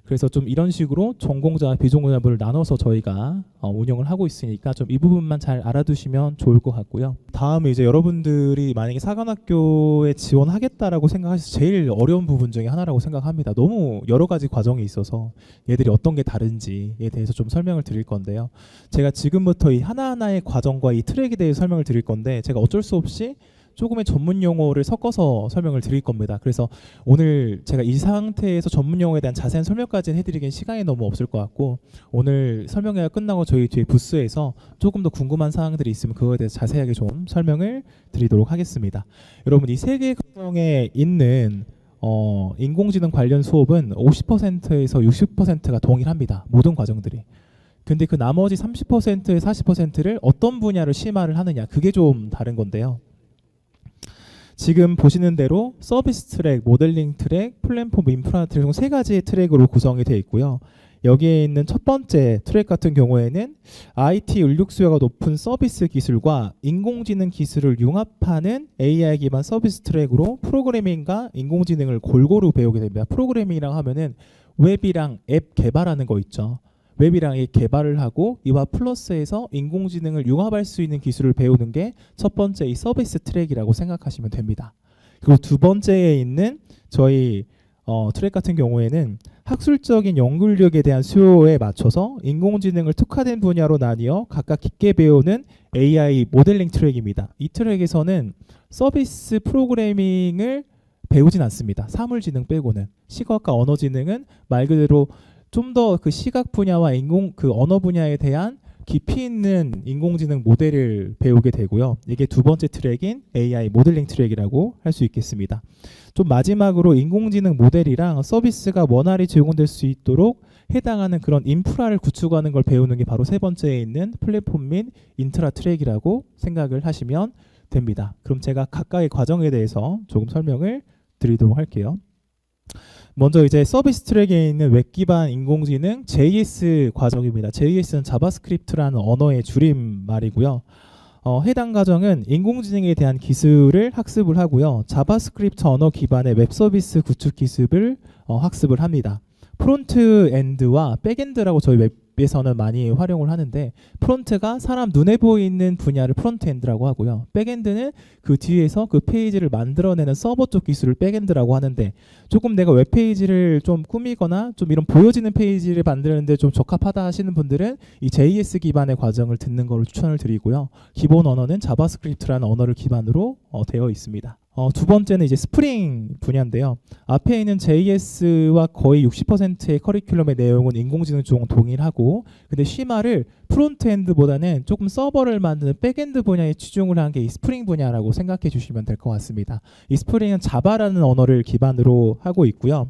그래서 좀 이런 식으로 전공자와 비전공자분을 나눠서 저희가 운영을 하고 있으니까 좀 이 부분만 잘 알아두시면 좋을 것 같고요. 다음에 이제 여러분들이 만약에 사관학교에 지원하겠다라고 생각하셔서 제일 어려운 부분 중에 하나라고 생각합니다. 너무 여러 가지 과정이 있어서 얘들이 어떤 게 다른지에 대해서 좀 설명을 드릴 건데요. 제가 지금부터 이 하나하나의 과정과 이 트랙에 대해 설명을 드릴 건데 제가 어쩔 수 없이 조금의 전문 용어를 섞어서 설명을 드릴 겁니다. 그래서 오늘 제가 이 상태에서 전문 용어에 대한 자세한 설명까지는 해드리기엔 시간이 너무 없을 것 같고 오늘 설명회가 끝나고 저희 뒤에 부스에서 조금 더 궁금한 사항들이 있으면 그거에 대해서 자세하게 좀 설명을 드리도록 하겠습니다. 여러분 이 세 개 과정에 있는 인공지능 관련 수업은 50%에서 60%가 동일합니다. 모든 과정들이. 근데 그 나머지 30%에 40%를 어떤 분야를 심화를 하느냐 그게 좀 다른 건데요. 지금 보시는 대로 서비스 트랙, 모델링 트랙, 플랫폼 인프라 트랙 총 세 가지의 트랙으로 구성이 되어 있고요. 여기에 있는 첫 번째 트랙 같은 경우에는 IT 인력 수요가 높은 서비스 기술과 인공지능 기술을 융합하는 AI 기반 서비스 트랙으로 프로그래밍과 인공지능을 골고루 배우게 됩니다. 프로그래밍이라고 하면은 웹이랑 앱 개발하는 거 있죠. 웹이랑 개발을 하고 이와 플러스해서 인공지능을 융합할 수 있는 기술을 배우는 게 첫 번째 이 서비스 트랙이라고 생각하시면 됩니다. 그리고 두 번째에 있는 저희 트랙 같은 경우에는 학술적인 연구력에 대한 수요에 맞춰서 인공지능을 특화된 분야로 나뉘어 각각 깊게 배우는 AI 모델링 트랙입니다. 이 트랙에서는 서비스 프로그래밍을 배우진 않습니다. 사물지능 빼고는. 시각과 언어지능은 말 그대로 좀 더 그 시각 분야와 그 언어 분야에 대한 깊이 있는 인공지능 모델을 배우게 되고요. 이게 두 번째 트랙인 AI 모델링 트랙이라고 할 수 있겠습니다. 좀 마지막으로 인공지능 모델이랑 서비스가 원활히 제공될 수 있도록 해당하는 그런 인프라를 구축하는 걸 배우는 게 바로 세 번째에 있는 플랫폼 및 인트라 트랙이라고 생각을 하시면 됩니다. 그럼 제가 각각의 과정에 대해서 조금 설명을 드리도록 할게요. 먼저 이제 서비스 트랙에 있는 웹 기반 인공지능 JS 과정입니다. JS는 자바스크립트라는 언어의 줄임말이고요. 해당 과정은 인공지능에 대한 기술을 학습을 하고요. 자바스크립트 언어 기반의 웹 서비스 구축 기술을 학습을 합니다. 프론트 엔드와 백엔드라고 저희 웹에서는 많이 활용을 하는데 프론트가 사람 눈에 보이는 분야를 프론트 엔드라고 하고요. 백엔드는 그 뒤에서 그 페이지를 만들어내는 서버 쪽 기술을 백엔드라고 하는데 조금 내가 웹페이지를 좀 꾸미거나 좀 이런 보여지는 페이지를 만드는데 좀 적합하다 하시는 분들은 이 JS 기반의 과정을 듣는 걸 추천을 드리고요. 기본 언어는 자바스크립트라는 언어를 기반으로 되어 있습니다. 두 번째는 이제 스프링 분야인데요. 앞에 있는 JS와 거의 60%의 커리큘럼의 내용은 인공지능 쪽 동일하고 근데 심화를 프론트엔드보다는 조금 서버를 만드는 백엔드 분야에 치중을 한 게 이 스프링 분야라고 생각해 주시면 될 것 같습니다. 이 스프링은 자바라는 언어를 기반으로 하고 있고요.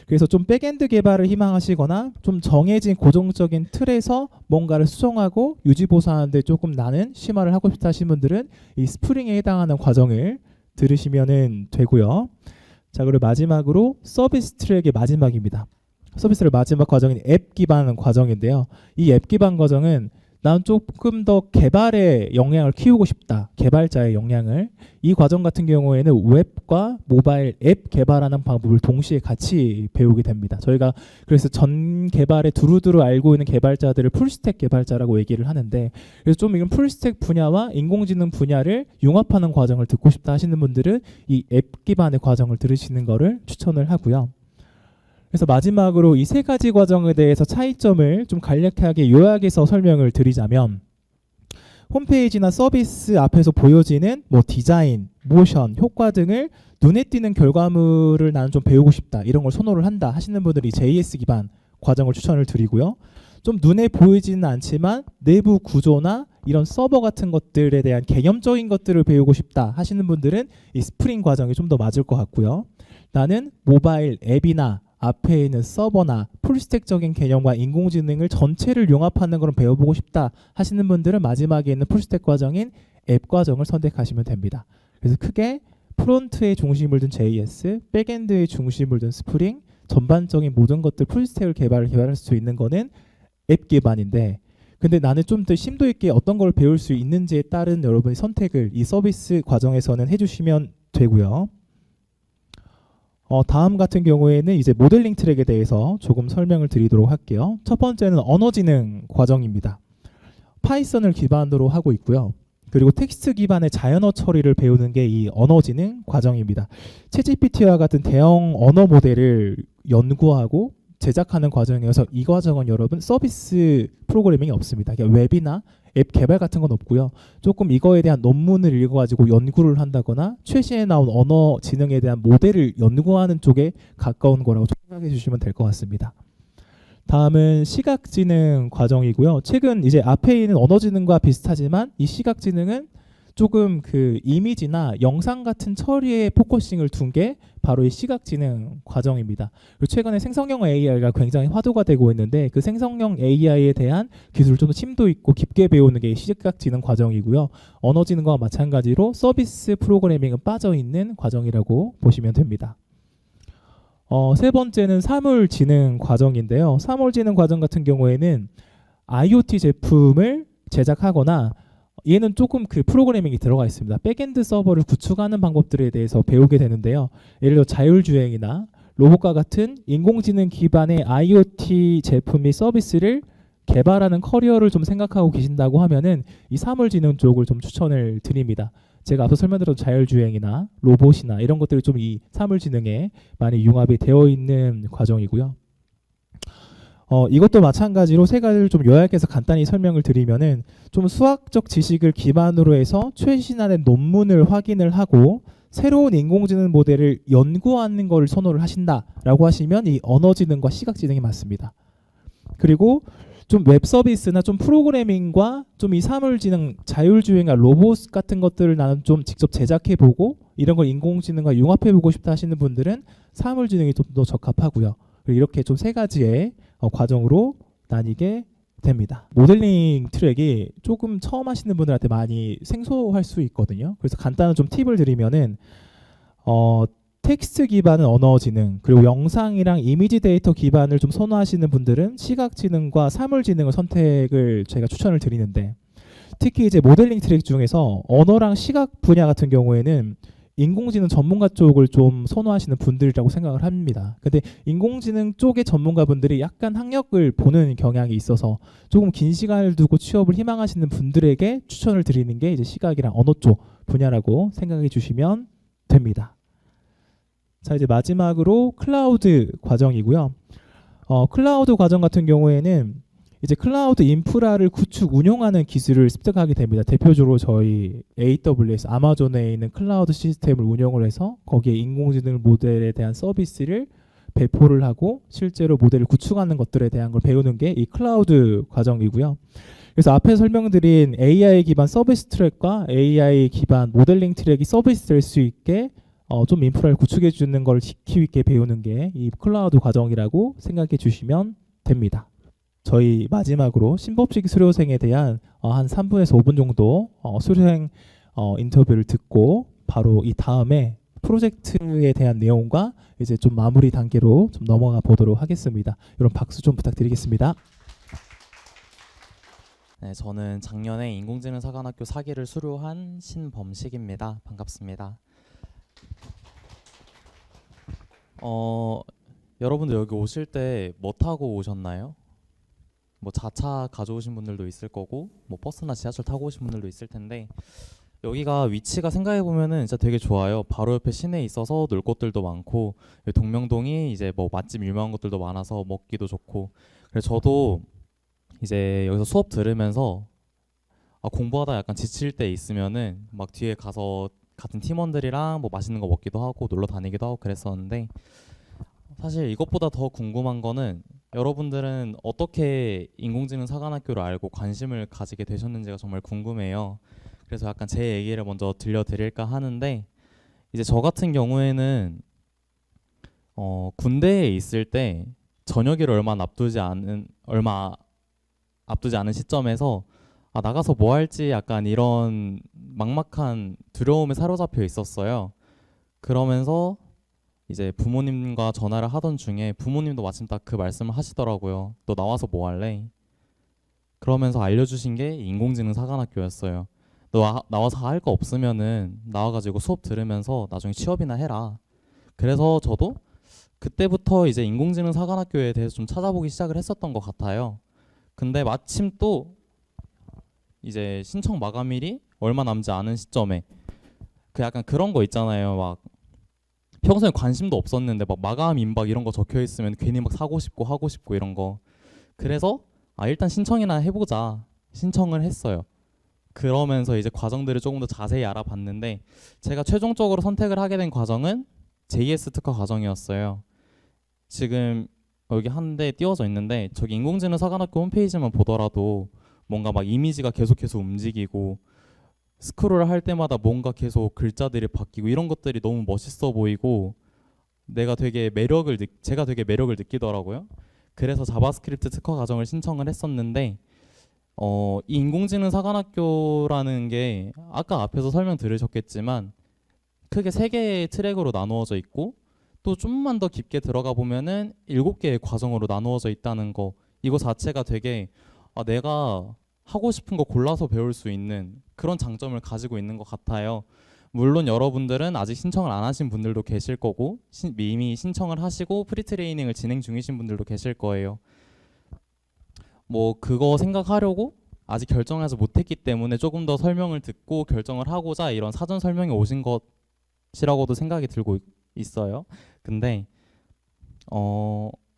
그래서 좀 백엔드 개발을 희망하시거나 좀 정해진 고정적인 틀에서 뭔가를 수정하고 유지 보수하는 데 조금 나는 심화를 하고 싶다 하시는 분들은 이 스프링에 해당하는 과정을 들으시면 되고요. 자, 그리고 마지막으로 서비스 트랙의 마지막입니다. 서비스 트랙 마지막 과정인 앱 기반 과정인데요. 이 앱 기반 과정은 난 조금 더 개발의 역량을 키우고 싶다. 개발자의 역량을. 이 과정 같은 경우에는 웹과 모바일 앱 개발하는 방법을 동시에 같이 배우게 됩니다. 저희가 그래서 전 개발에 두루두루 알고 있는 개발자들을 풀스택 개발자라고 얘기를 하는데, 그래서 좀 이런 풀스택 분야와 인공지능 분야를 융합하는 과정을 듣고 싶다 하시는 분들은 이 앱 기반의 과정을 들으시는 거를 추천을 하고요. 그래서 마지막으로 이 세 가지 과정에 대해서 차이점을 좀 간략하게 요약해서 설명을 드리자면, 홈페이지나 서비스 앞에서 보여지는 뭐 디자인, 모션, 효과 등을 눈에 띄는 결과물을 나는 좀 배우고 싶다, 이런 걸 선호를 한다 하시는 분들이 JS 기반 과정을 추천을 드리고요. 좀 눈에 보이지는 않지만 내부 구조나 이런 서버 같은 것들에 대한 개념적인 것들을 배우고 싶다 하시는 분들은 이 스프링 과정이 좀 더 맞을 것 같고요. 나는 모바일 앱이나 앞에 있는 서버나 풀스택적인 개념과 인공지능을 전체를 융합하는 걸 배워보고 싶다 하시는 분들은 마지막에 있는 풀스택 과정인 앱 과정을 선택하시면 됩니다. 그래서 크게 프론트에 중심을 둔 JS, 백엔드에 중심을 둔 스프링, 전반적인 모든 것들 풀스택을 개발할 수 있는 거는 앱 기반인데, 근데 나는 좀 더 심도 있게 어떤 걸 배울 수 있는지에 따른 여러분의 선택을 이 서비스 과정에서는 해주시면 되고요. 다음 같은 경우에는 이제 모델링 트랙에 대해서 조금 설명을 드리도록 할게요. 첫 번째는 언어지능 과정입니다. 파이썬을 기반으로 하고 있고요. 그리고 텍스트 기반의 자연어 처리를 배우는 게 이 언어지능 과정입니다. 챗GPT와 같은 대형 언어 모델을 연구하고 제작하는 과정이어서 이 과정은 여러분 서비스 프로그래밍이 없습니다. 웹이나 앱 개발 같은 건 없고요. 조금 이거에 대한 논문을 읽어가지고 연구를 한다거나 최신에 나온 언어 지능에 대한 모델을 연구하는 쪽에 가까운 거라고 생각해 주시면 될 것 같습니다. 다음은 시각지능 과정이고요. 최근 이제 앞에 있는 언어지능과 비슷하지만 이 시각지능은 조금 그 이미지나 영상 같은 처리에 포커싱을 둔 게 바로 이 시각지능 과정입니다. 그리고 최근에 생성형 AI가 굉장히 화두가 되고 있는데, 그 생성형 AI에 대한 기술을 좀 더 심도 있고 깊게 배우는 게 시각지능 과정이고요. 언어지능과 마찬가지로 서비스 프로그래밍은 빠져있는 과정이라고 보시면 됩니다. 세 번째는 사물지능 과정인데요. 사물지능 과정 같은 경우에는 IoT 제품을 제작하거나 얘는 조금 그 프로그래밍이 들어가 있습니다. 백엔드 서버를 구축하는 방법들에 대해서 배우게 되는데요. 예를 들어 자율주행이나 로봇과 같은 인공지능 기반의 IoT 제품 및 서비스를 개발하는 커리어를 좀 생각하고 계신다고 하면은 이 사물지능 쪽을 좀 추천을 드립니다. 제가 앞서 설명드렸던 자율주행이나 로봇이나 이런 것들이 좀 이 사물지능에 많이 융합이 되어 있는 과정이고요. 이것도 마찬가지로 세 가지를 좀 요약해서 간단히 설명을 드리면은, 좀 수학적 지식을 기반으로 해서 최신화된 논문을 확인을 하고 새로운 인공지능 모델을 연구하는 것을 선호를 하신다라고 하시면 이 언어지능과 시각지능이 맞습니다. 그리고 좀 웹 서비스나 좀 프로그래밍과 좀 이 사물지능, 자율주행과 로봇 같은 것들을 나는 좀 직접 제작해보고 이런 걸 인공지능과 융합해보고 싶다 하시는 분들은 사물지능이 좀 더 적합하고요. 이렇게 좀 세 가지의 과정으로 나뉘게 됩니다. 모델링 트랙이 조금 처음 하시는 분들한테 많이 생소할 수 있거든요. 그래서 간단한 좀 팁을 드리면은 텍스트 기반은 언어지능, 그리고 영상이랑 이미지 데이터 기반을 좀 선호하시는 분들은 시각지능과 사물지능을 선택을 제가 추천을 드리는데, 특히 이제 모델링 트랙 중에서 언어랑 시각 분야 같은 경우에는 인공지능 전문가 쪽을 좀 선호하시는 분들이라고 생각을 합니다. 근데 인공지능 쪽의 전문가분들이 약간 학력을 보는 경향이 있어서 조금 긴 시간을 두고 취업을 희망하시는 분들에게 추천을 드리는 게 이제 시각이랑 언어 쪽 분야라고 생각해 주시면 됩니다. 자, 이제 마지막으로 클라우드 과정이고요. 클라우드 과정 같은 경우에는 이제 클라우드 인프라를 구축 운용하는 기술을 습득하게 됩니다. 대표적으로 저희 AWS, 아마존에 있는 클라우드 시스템을 운영을 해서 거기에 인공지능 모델에 대한 서비스를 배포를 하고 실제로 모델을 구축하는 것들에 대한 걸 배우는 게 이 클라우드 과정이고요. 그래서 앞에 설명드린 AI 기반 서비스 트랙과 AI 기반 모델링 트랙이 서비스 될 수 있게 좀 인프라를 구축해 주는 걸 지키고 있게 배우는 게 이 클라우드 과정이라고 생각해 주시면 됩니다. 저희 마지막으로 신법식 수료생에 대한 한 3분에서 5분 정도 수료생 인터뷰를 듣고 바로 이 다음에 프로젝트에 대한 내용과 이제 좀 마무리 단계로 좀 넘어가 보도록 하겠습니다. 여러분 박수 좀 부탁드리겠습니다. 네, 저는 작년에 인공지능 사관학교 4기를 수료한 신범식입니다. 반갑습니다. 여러분들 여기 오실 때 뭐 타고 오셨나요? 뭐 자차 가져오신 분들도 있을 거고 뭐 버스나 지하철 타고 오신 분들도 있을 텐데 여기가 위치가 생각해 보면은 진짜 되게 좋아요. 바로 옆에 시내에 있어서 놀 곳들도 많고 동명동이 이제 뭐 맛집 유명한 것들도 많아서 먹기도 좋고 그래서 저도 이제 여기서 수업 들으면서 공부하다 약간 지칠 때 있으면은 막 뒤에 가서 같은 팀원들이랑 뭐 맛있는 거 먹기도 하고 놀러 다니기도 하고 그랬었는데 사실 이것보다 더 궁금한 거는 여러분들은 어떻게 인공지능 사관학교를 알고 관심을 가지게 되셨는지가 정말 궁금해요. 그래서 약간 제 얘기를 먼저 들려드릴까 하는데 이제 저 같은 경우에는 군대에 있을 때 전역일을 얼마 앞두지 않은 시점에서 나가서 뭐 할지 약간 이런 막막한 두려움에 사로잡혀 있었어요. 그러면서 이제 부모님과 전화를 하던 중에 부모님도 마침 딱 그 말씀을 하시더라고요. 너 나와서 뭐 할래? 그러면서 알려주신 게 인공지능 사관학교였어요. 너 나와서 할 거 없으면은 나와가지고 수업 들으면서 나중에 취업이나 해라. 그래서 저도 그때부터 이제 인공지능 사관학교에 대해서 좀 찾아보기 시작을 했었던 것 같아요. 근데 마침 또 이제 신청 마감일이 얼마 남지 않은 시점에 그 약간 그런 거 있잖아요. 막 평소에 관심도 없었는데 막 마감 임박 이런 거 적혀 있으면 괜히 막 사고 싶고 하고 싶고 이런 거. 그래서 일단 신청이나 해보자 신청을 했어요. 그러면서 이제 과정들을 조금 더 자세히 알아봤는데 제가 최종적으로 선택을 하게 된 과정은 JS 특화 과정이었어요. 지금 여기 한 대 띄워져 있는데 저기 인공지능 사관학교 홈페이지만 보더라도 뭔가 막 이미지가 계속해서 움직이고 스크롤을 할 때마다 뭔가 계속 글자들이 바뀌고 이런 것들이 너무 멋있어 보이고 제가 되게 매력을 느끼더라고요. 그래서 자바스크립트 특화 과정을 신청을 했었는데 이 인공지능 사관학교라는 게 아까 앞에서 설명 들으셨겠지만 크게 3개의 트랙으로 나누어져 있고 또 좀만 더 깊게 들어가 보면은 7개의 과정으로 나누어져 있다는 거 이거 자체가 되게 내가 하고 싶은 거 골라서 배울 수 있는 그런 장점을 가지고 있는 것 같아요. 물론 여러분들은 아직 신청을 안 하신 분들도 계실 거고 이미 신청을 하시고 프리트레이닝을 진행 중이신 분들도 계실 거예요. 뭐 그거 생각하려고 아직 결정하지 못했기 때문에 조금 더 설명을 듣고 결정을 하고자 이런 사전 설명이 오신 것이라고도 생각이 들고 있어요. 근데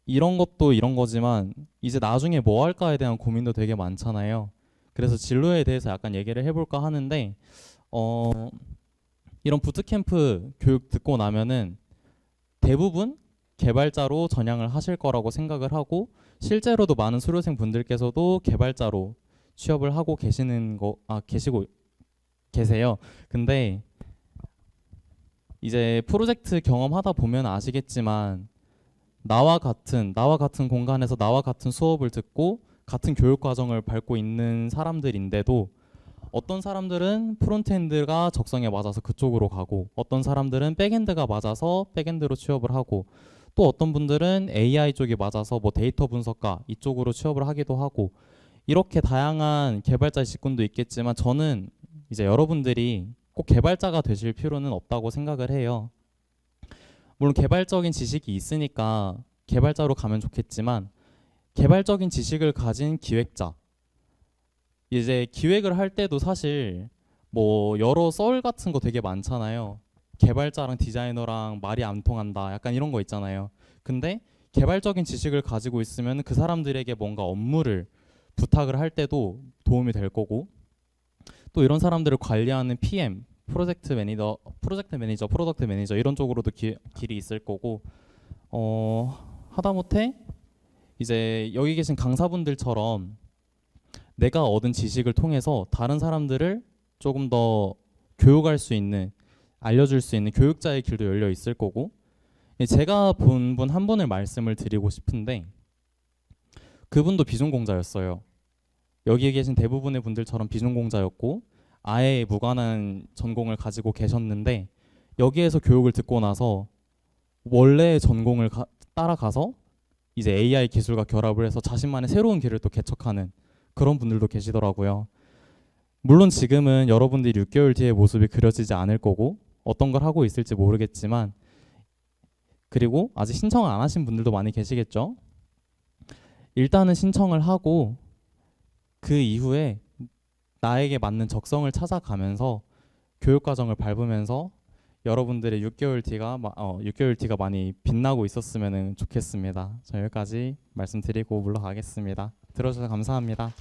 이런 것도 이런 거지만 이제 나중에 뭐 할까에 대한 고민도 되게 많잖아요. 그래서 진로에 대해서 약간 얘기를 해볼까 하는데 이런 부트캠프 교육 듣고 나면은 대부분 개발자로 전향을 하실 거라고 생각을 하고 실제로도 많은 수료생 분들께서도 개발자로 취업을 하고 계시고 계세요. 근데 이제 프로젝트 경험하다 보면 아시겠지만 나와 같은 공간에서 나와 같은 수업을 듣고 같은 교육 과정을 밟고 있는 사람들인데도 어떤 사람들은 프론트엔드가 적성에 맞아서 그쪽으로 가고 어떤 사람들은 백엔드가 맞아서 백엔드로 취업을 하고 또 어떤 분들은 AI 쪽이 맞아서 뭐 데이터 분석가 이쪽으로 취업을 하기도 하고 이렇게 다양한 개발자 직군도 있겠지만 저는 이제 여러분들이 꼭 개발자가 되실 필요는 없다고 생각을 해요. 물론 개발적인 지식이 있으니까 개발자로 가면 좋겠지만 개발적인 지식을 가진 기획자 이제 기획을 할 때도 사실 뭐 여러 썰 같은 거 되게 많잖아요. 개발자랑 디자이너랑 말이 안 통한다 약간 이런 거 있잖아요. 근데 개발적인 지식을 가지고 있으면 그 사람들에게 뭔가 업무를 부탁을 할 때도 도움이 될 거고 또 이런 사람들을 관리하는 PM, 프로젝트 매니저, 프로덕트 매니저 이런 쪽으로도 길이 있을 거고 하다못해 이제 여기 계신 강사분들처럼 내가 얻은 지식을 통해서 다른 사람들을 조금 더 교육할 수 있는 알려줄 수 있는 교육자의 길도 열려 있을 거고, 제가 본 분 한 분을 말씀을 드리고 싶은데 그분도 비전공자였어요. 여기에 계신 대부분의 분들처럼 비전공자였고 아예 무관한 전공을 가지고 계셨는데 여기에서 교육을 듣고 나서 원래 전공을 따라가서 이제 AI 기술과 결합을 해서 자신만의 새로운 길을 또 개척하는 그런 분들도 계시더라고요. 물론 지금은 여러분들이 6개월 뒤의 모습이 그려지지 않을 거고 어떤 걸 하고 있을지 모르겠지만, 그리고 아직 신청을 안 하신 분들도 많이 계시겠죠. 일단은 신청을 하고 그 이후에 나에게 맞는 적성을 찾아가면서 교육과정을 밟으면서 여러분들의 6개월 뒤가 많이 빛나고 있었으면 좋겠습니다. 저 여기까지 말씀드리고 물러가겠습니다. 들어주셔서 감사합니다.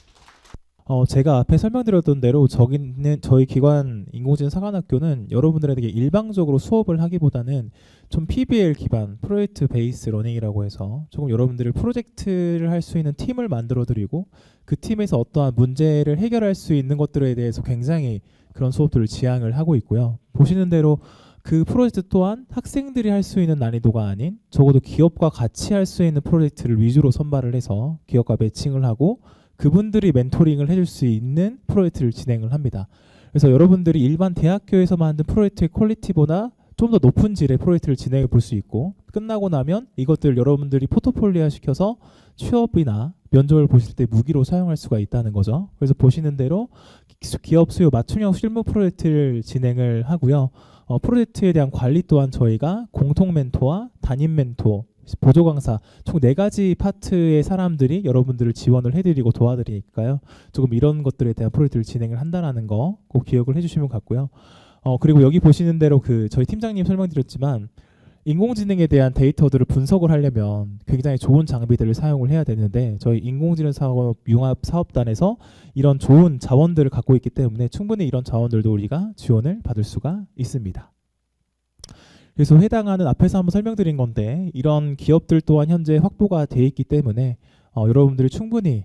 제가 앞에 설명드렸던 대로 저희 기관 인공지능 사관학교는 여러분들에게 일방적으로 수업을 하기보다는 좀 PBL 기반 프로젝트 베이스 러닝이라고 해서 조금 여러분들이 프로젝트를 할 수 있는 팀을 만들어드리고 그 팀에서 어떠한 문제를 해결할 수 있는 것들에 대해서 굉장히 그런 수업들을 지향을 하고 있고요. 보시는 대로 그 프로젝트 또한 학생들이 할 수 있는 난이도가 아닌 적어도 기업과 같이 할 수 있는 프로젝트를 위주로 선발을 해서 기업과 매칭을 하고 그분들이 멘토링을 해줄 수 있는 프로젝트를 진행을 합니다. 그래서 여러분들이 일반 대학교에서 만든 프로젝트의 퀄리티보다 좀 더 높은 질의 프로젝트를 진행해 볼 수 있고, 끝나고 나면 이것들 여러분들이 포트폴리오 시켜서 취업이나 면접을 보실 때 무기로 사용할 수가 있다는 거죠. 그래서 보시는 대로 기업 수요 맞춤형 실무 프로젝트를 진행을 하고요. 프로젝트에 대한 관리 또한 저희가 공통 멘토와 담임 멘토, 보조 강사 총 4가지 파트의 사람들이 여러분들을 지원을 해드리고 도와드리니까요. 조금 이런 것들에 대한 프로젝트를 진행을 한다는 거 꼭 기억을 해주시면 같고요. 그리고 여기 보시는 대로 저희 팀장님 설명드렸지만 인공지능에 대한 데이터들을 분석을 하려면 굉장히 좋은 장비들을 사용을 해야 되는데 저희 인공지능 사업 융합 사업단에서 이런 좋은 자원들을 갖고 있기 때문에 충분히 이런 자원들도 우리가 지원을 받을 수가 있습니다. 그래서 해당하는 앞에서 한번 설명드린 건데 이런 기업들 또한 현재 확보가 돼 있기 때문에 여러분들이 충분히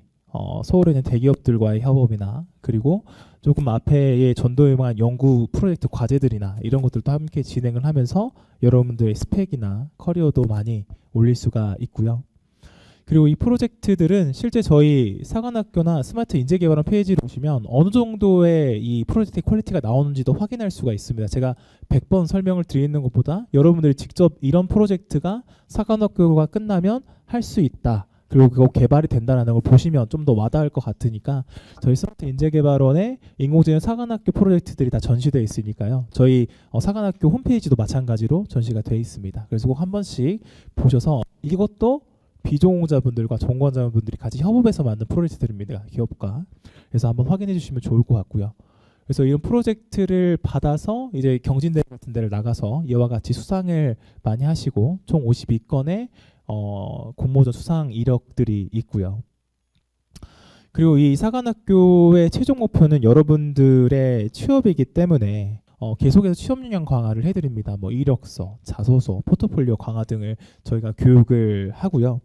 서울에 있는 대기업들과의 협업이나 그리고 조금 앞에 전도유망한 연구 프로젝트 과제들이나 이런 것들도 함께 진행을 하면서 여러분들의 스펙이나 커리어도 많이 올릴 수가 있고요. 그리고 이 프로젝트들은 실제 저희 사관학교나 스마트 인재개발원 페이지를 보시면 어느 정도의 이 프로젝트 퀄리티가 나오는지도 확인할 수가 있습니다. 제가 100번 설명을 드리는 것보다 여러분들이 직접 이런 프로젝트가 사관학교가 끝나면 할 수 있다. 그리고 그거 개발이 된다는 걸 보시면 좀 더 와닿을 것 같으니까 저희 스마트 인재개발원의 인공지능 사관학교 프로젝트들이 다 전시되어 있으니까요. 저희 사관학교 홈페이지도 마찬가지로 전시가 되어 있습니다. 그래서 꼭 한 번씩 보셔서 이것도 비전공자분들과 전공자분들이 같이 협업해서 만든 프로젝트들입니다. 기업과. 그래서 한번 확인해 주시면 좋을 것 같고요. 그래서 이런 프로젝트를 받아서 이제 경진대회 같은 데를 나가서 이와 같이 수상을 많이 하시고 총 52건의 공모전 수상 이력들이 있고요. 그리고 이 사관학교의 최종 목표는 여러분들의 취업이기 때문에 계속해서 취업 역량 강화를 해드립니다. 이력서, 자소서, 포트폴리오 강화 등을 저희가 교육을 하고요.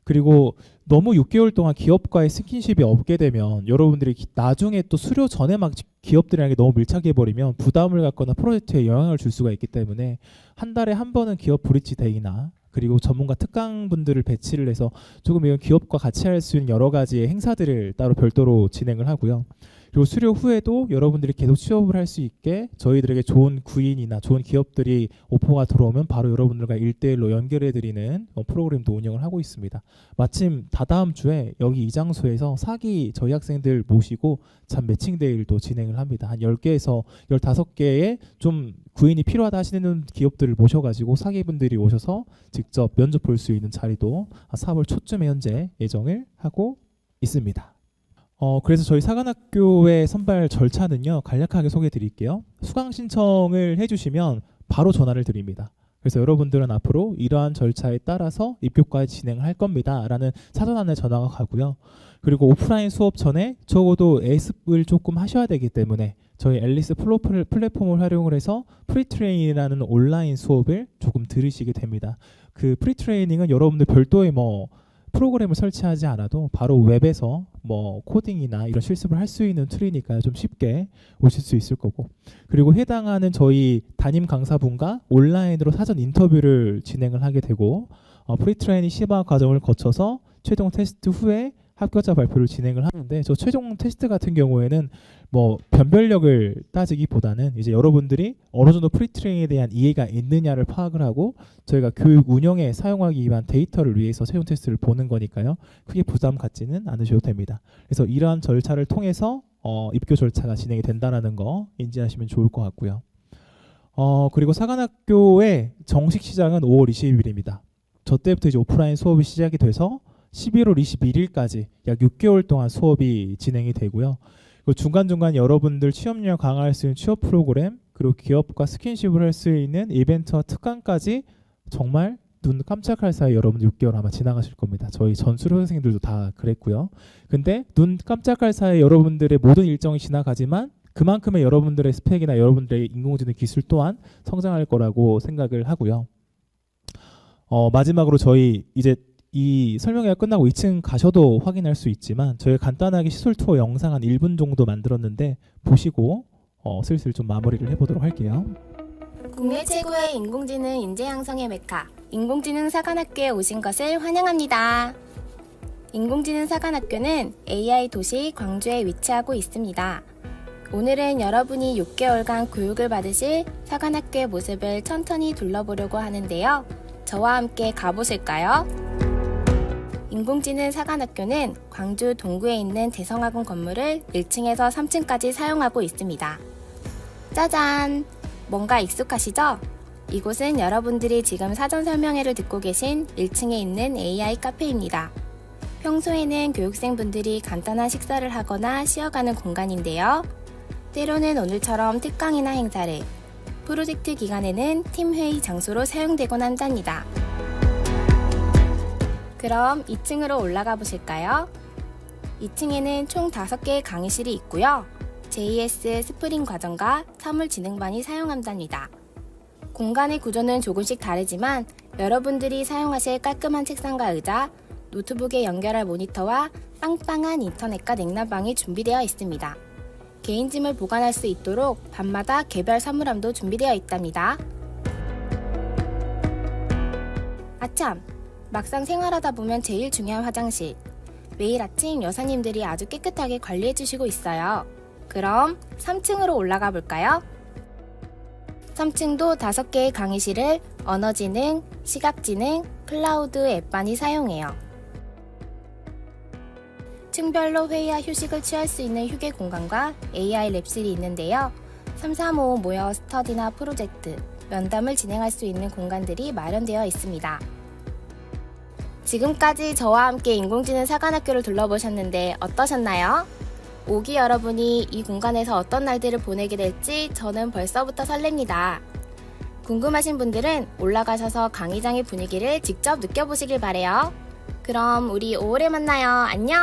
그리고 너무 6개월 동안 기업과의 스킨십이 없게 되면 여러분들이 나중에 또 수료 전에 막 기업들이랑 너무 밀착해 버리면 부담을 갖거나 프로젝트에 영향을 줄 수가 있기 때문에 한 달에 한 번은 기업 브리지 데이나 그리고 전문가 특강분들을 배치를 해서 조금 이런 기업과 같이 할 수 있는 여러 가지의 행사들을 따로 별도로 진행을 하고요. 그리고 수료 후에도 여러분들이 계속 취업을 할 수 있게 저희들에게 좋은 구인이나 좋은 기업들이 오퍼가 들어오면 바로 여러분들과 1대1로 연결해드리는 프로그램도 운영을 하고 있습니다. 마침 다다음 주에 여기 이 장소에서 사기 저희 학생들 모시고 잠 매칭데이를 진행을 합니다. 한 10개에서 15개의 좀 구인이 필요하다 하시는 기업들을 모셔가지고 사기분들이 오셔서 직접 면접 볼 수 있는 자리도 4월 초쯤에 현재 예정을 하고 있습니다. 그래서 저희 사관학교의 선발 절차는요, 간략하게 소개해 드릴게요. 수강 신청을 해주시면 바로 전화를 드립니다. 그래서 여러분들은 앞으로 이러한 절차에 따라서 입교까지 진행할 겁니다 라는 사전 안내 전화가 가고요. 그리고 오프라인 수업 전에 적어도 예습을 조금 하셔야 되기 때문에 저희 앨리스 플랫폼을 활용을 해서 프리트레이닝이라는 온라인 수업을 조금 들으시게 됩니다. 그 프리트레이닝은 여러분들 별도의 프로그램을 설치하지 않아도 바로 웹에서 뭐 코딩이나 이런 실습을 할 수 있는 툴이니까 좀 쉽게 오실 수 있을 거고, 그리고 해당하는 저희 담임 강사분과 온라인으로 사전 인터뷰를 진행을 하게 되고 프리트레이닝 심화 과정을 거쳐서 최종 테스트 후에 합격자 발표를 진행을 하는데, 저 최종 테스트 같은 경우에는 뭐 변별력을 따지기보다는 이제 여러분들이 어느 정도 프리트레이닝에 대한 이해가 있느냐를 파악을 하고 저희가 교육 운영에 사용하기 위한 데이터를 위해서 최종 테스트를 보는 거니까요. 크게 부담 갖지는 않으셔도 됩니다. 그래서 이러한 절차를 통해서 입교 절차가 진행이 된다는 거 인지하시면 좋을 것 같고요. 그리고 사관학교의 정식 시작은 5월 20일입니다. 저 때부터 이제 오프라인 수업이 시작이 돼서 11월 21일까지 약 6개월 동안 수업이 진행이 되고요. 그리고 중간중간 여러분들 취업력 강화할 수 있는 취업 프로그램, 그리고 기업과 스킨십을 할 수 있는 이벤트와 특강까지 정말 눈 깜짝할 사이 여러분들 6개월 아마 지나가실 겁니다. 저희 전 수료생들도 다 그랬고요. 근데 눈 깜짝할 사이 여러분들의 모든 일정이 지나가지만 그만큼의 여러분들의 스펙이나 여러분들의 인공지능 기술 또한 성장할 거라고 생각을 하고요. 마지막으로 저희 이제 이 설명회가 끝나고 2층 가셔도 확인할 수 있지만 저희가 간단하게 시술 투어 영상 한 1분 정도 만들었는데 보시고 슬슬 좀 마무리를 해보도록 할게요. 국내 최고의 인공지능 인재 양성의 메카 인공지능 사관학교에 오신 것을 환영합니다. 인공지능 사관학교는 AI 도시 광주에 위치하고 있습니다. 오늘은 여러분이 6개월간 교육을 받으실 사관학교의 모습을 천천히 둘러보려고 하는데요. 저와 함께 가보실까요? 인공지능 사관학교는 광주 동구에 있는 대성학원 건물을 1층에서 3층까지 사용하고 있습니다. 짜잔! 뭔가 익숙하시죠? 이곳은 여러분들이 지금 사전 설명회를 듣고 계신 1층에 있는 AI 카페입니다. 평소에는 교육생분들이 간단한 식사를 하거나 쉬어가는 공간인데요. 때로는 오늘처럼 특강이나 행사를, 프로젝트 기간에는 팀회의 장소로 사용되곤 한답니다. 그럼 2층으로 올라가 보실까요? 2층에는 총 5개의 강의실이 있고요. JS 스프링 과정과 사물지능반이 사용한답니다. 공간의 구조는 조금씩 다르지만 여러분들이 사용하실 깔끔한 책상과 의자, 노트북에 연결할 모니터와 빵빵한 인터넷과 냉난방이 준비되어 있습니다. 개인짐을 보관할 수 있도록 밤마다 개별 사물함도 준비되어 있답니다. 아참! 막상 생활하다 보면 제일 중요한 화장실. 매일 아침 여사님들이 아주 깨끗하게 관리해 주시고 있어요. 그럼 3층으로 올라가 볼까요? 3층도 5개의 강의실을 언어지능, 시각지능, 클라우드 앱반이 사용해요. 층별로 회의와 휴식을 취할 수 있는 휴게 공간과 AI 랩실이 있는데요. 335 모여 스터디나 프로젝트, 면담을 진행할 수 있는 공간들이 마련되어 있습니다. 지금까지 저와 함께 인공지능 사관학교를 둘러보셨는데 어떠셨나요? 5기 여러분이 이 공간에서 어떤 날들을 보내게 될지 저는 벌써부터 설렙니다. 궁금하신 분들은 올라가셔서 강의장의 분위기를 직접 느껴보시길 바래요. 그럼 우리 5월에 만나요. 안녕!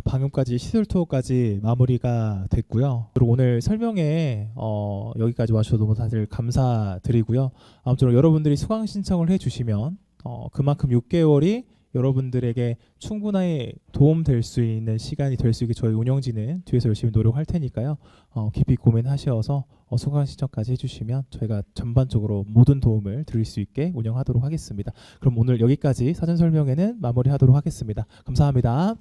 방금까지 시술 투어까지 마무리가 됐고요. 그리고 오늘 설명회 여기까지 와주셔서 너무 다들 감사드리고요. 아무쪼록 여러분들이 수강 신청을 해주시면 그만큼 6개월이 여러분들에게 충분히 도움될 수 있는 시간이 될 수 있게 저희 운영진은 뒤에서 열심히 노력할 테니까요. 깊이 고민하셔서 수강 신청까지 해주시면 저희가 전반적으로 모든 도움을 드릴 수 있게 운영하도록 하겠습니다. 그럼 오늘 여기까지 사전 설명회는 마무리하도록 하겠습니다. 감사합니다.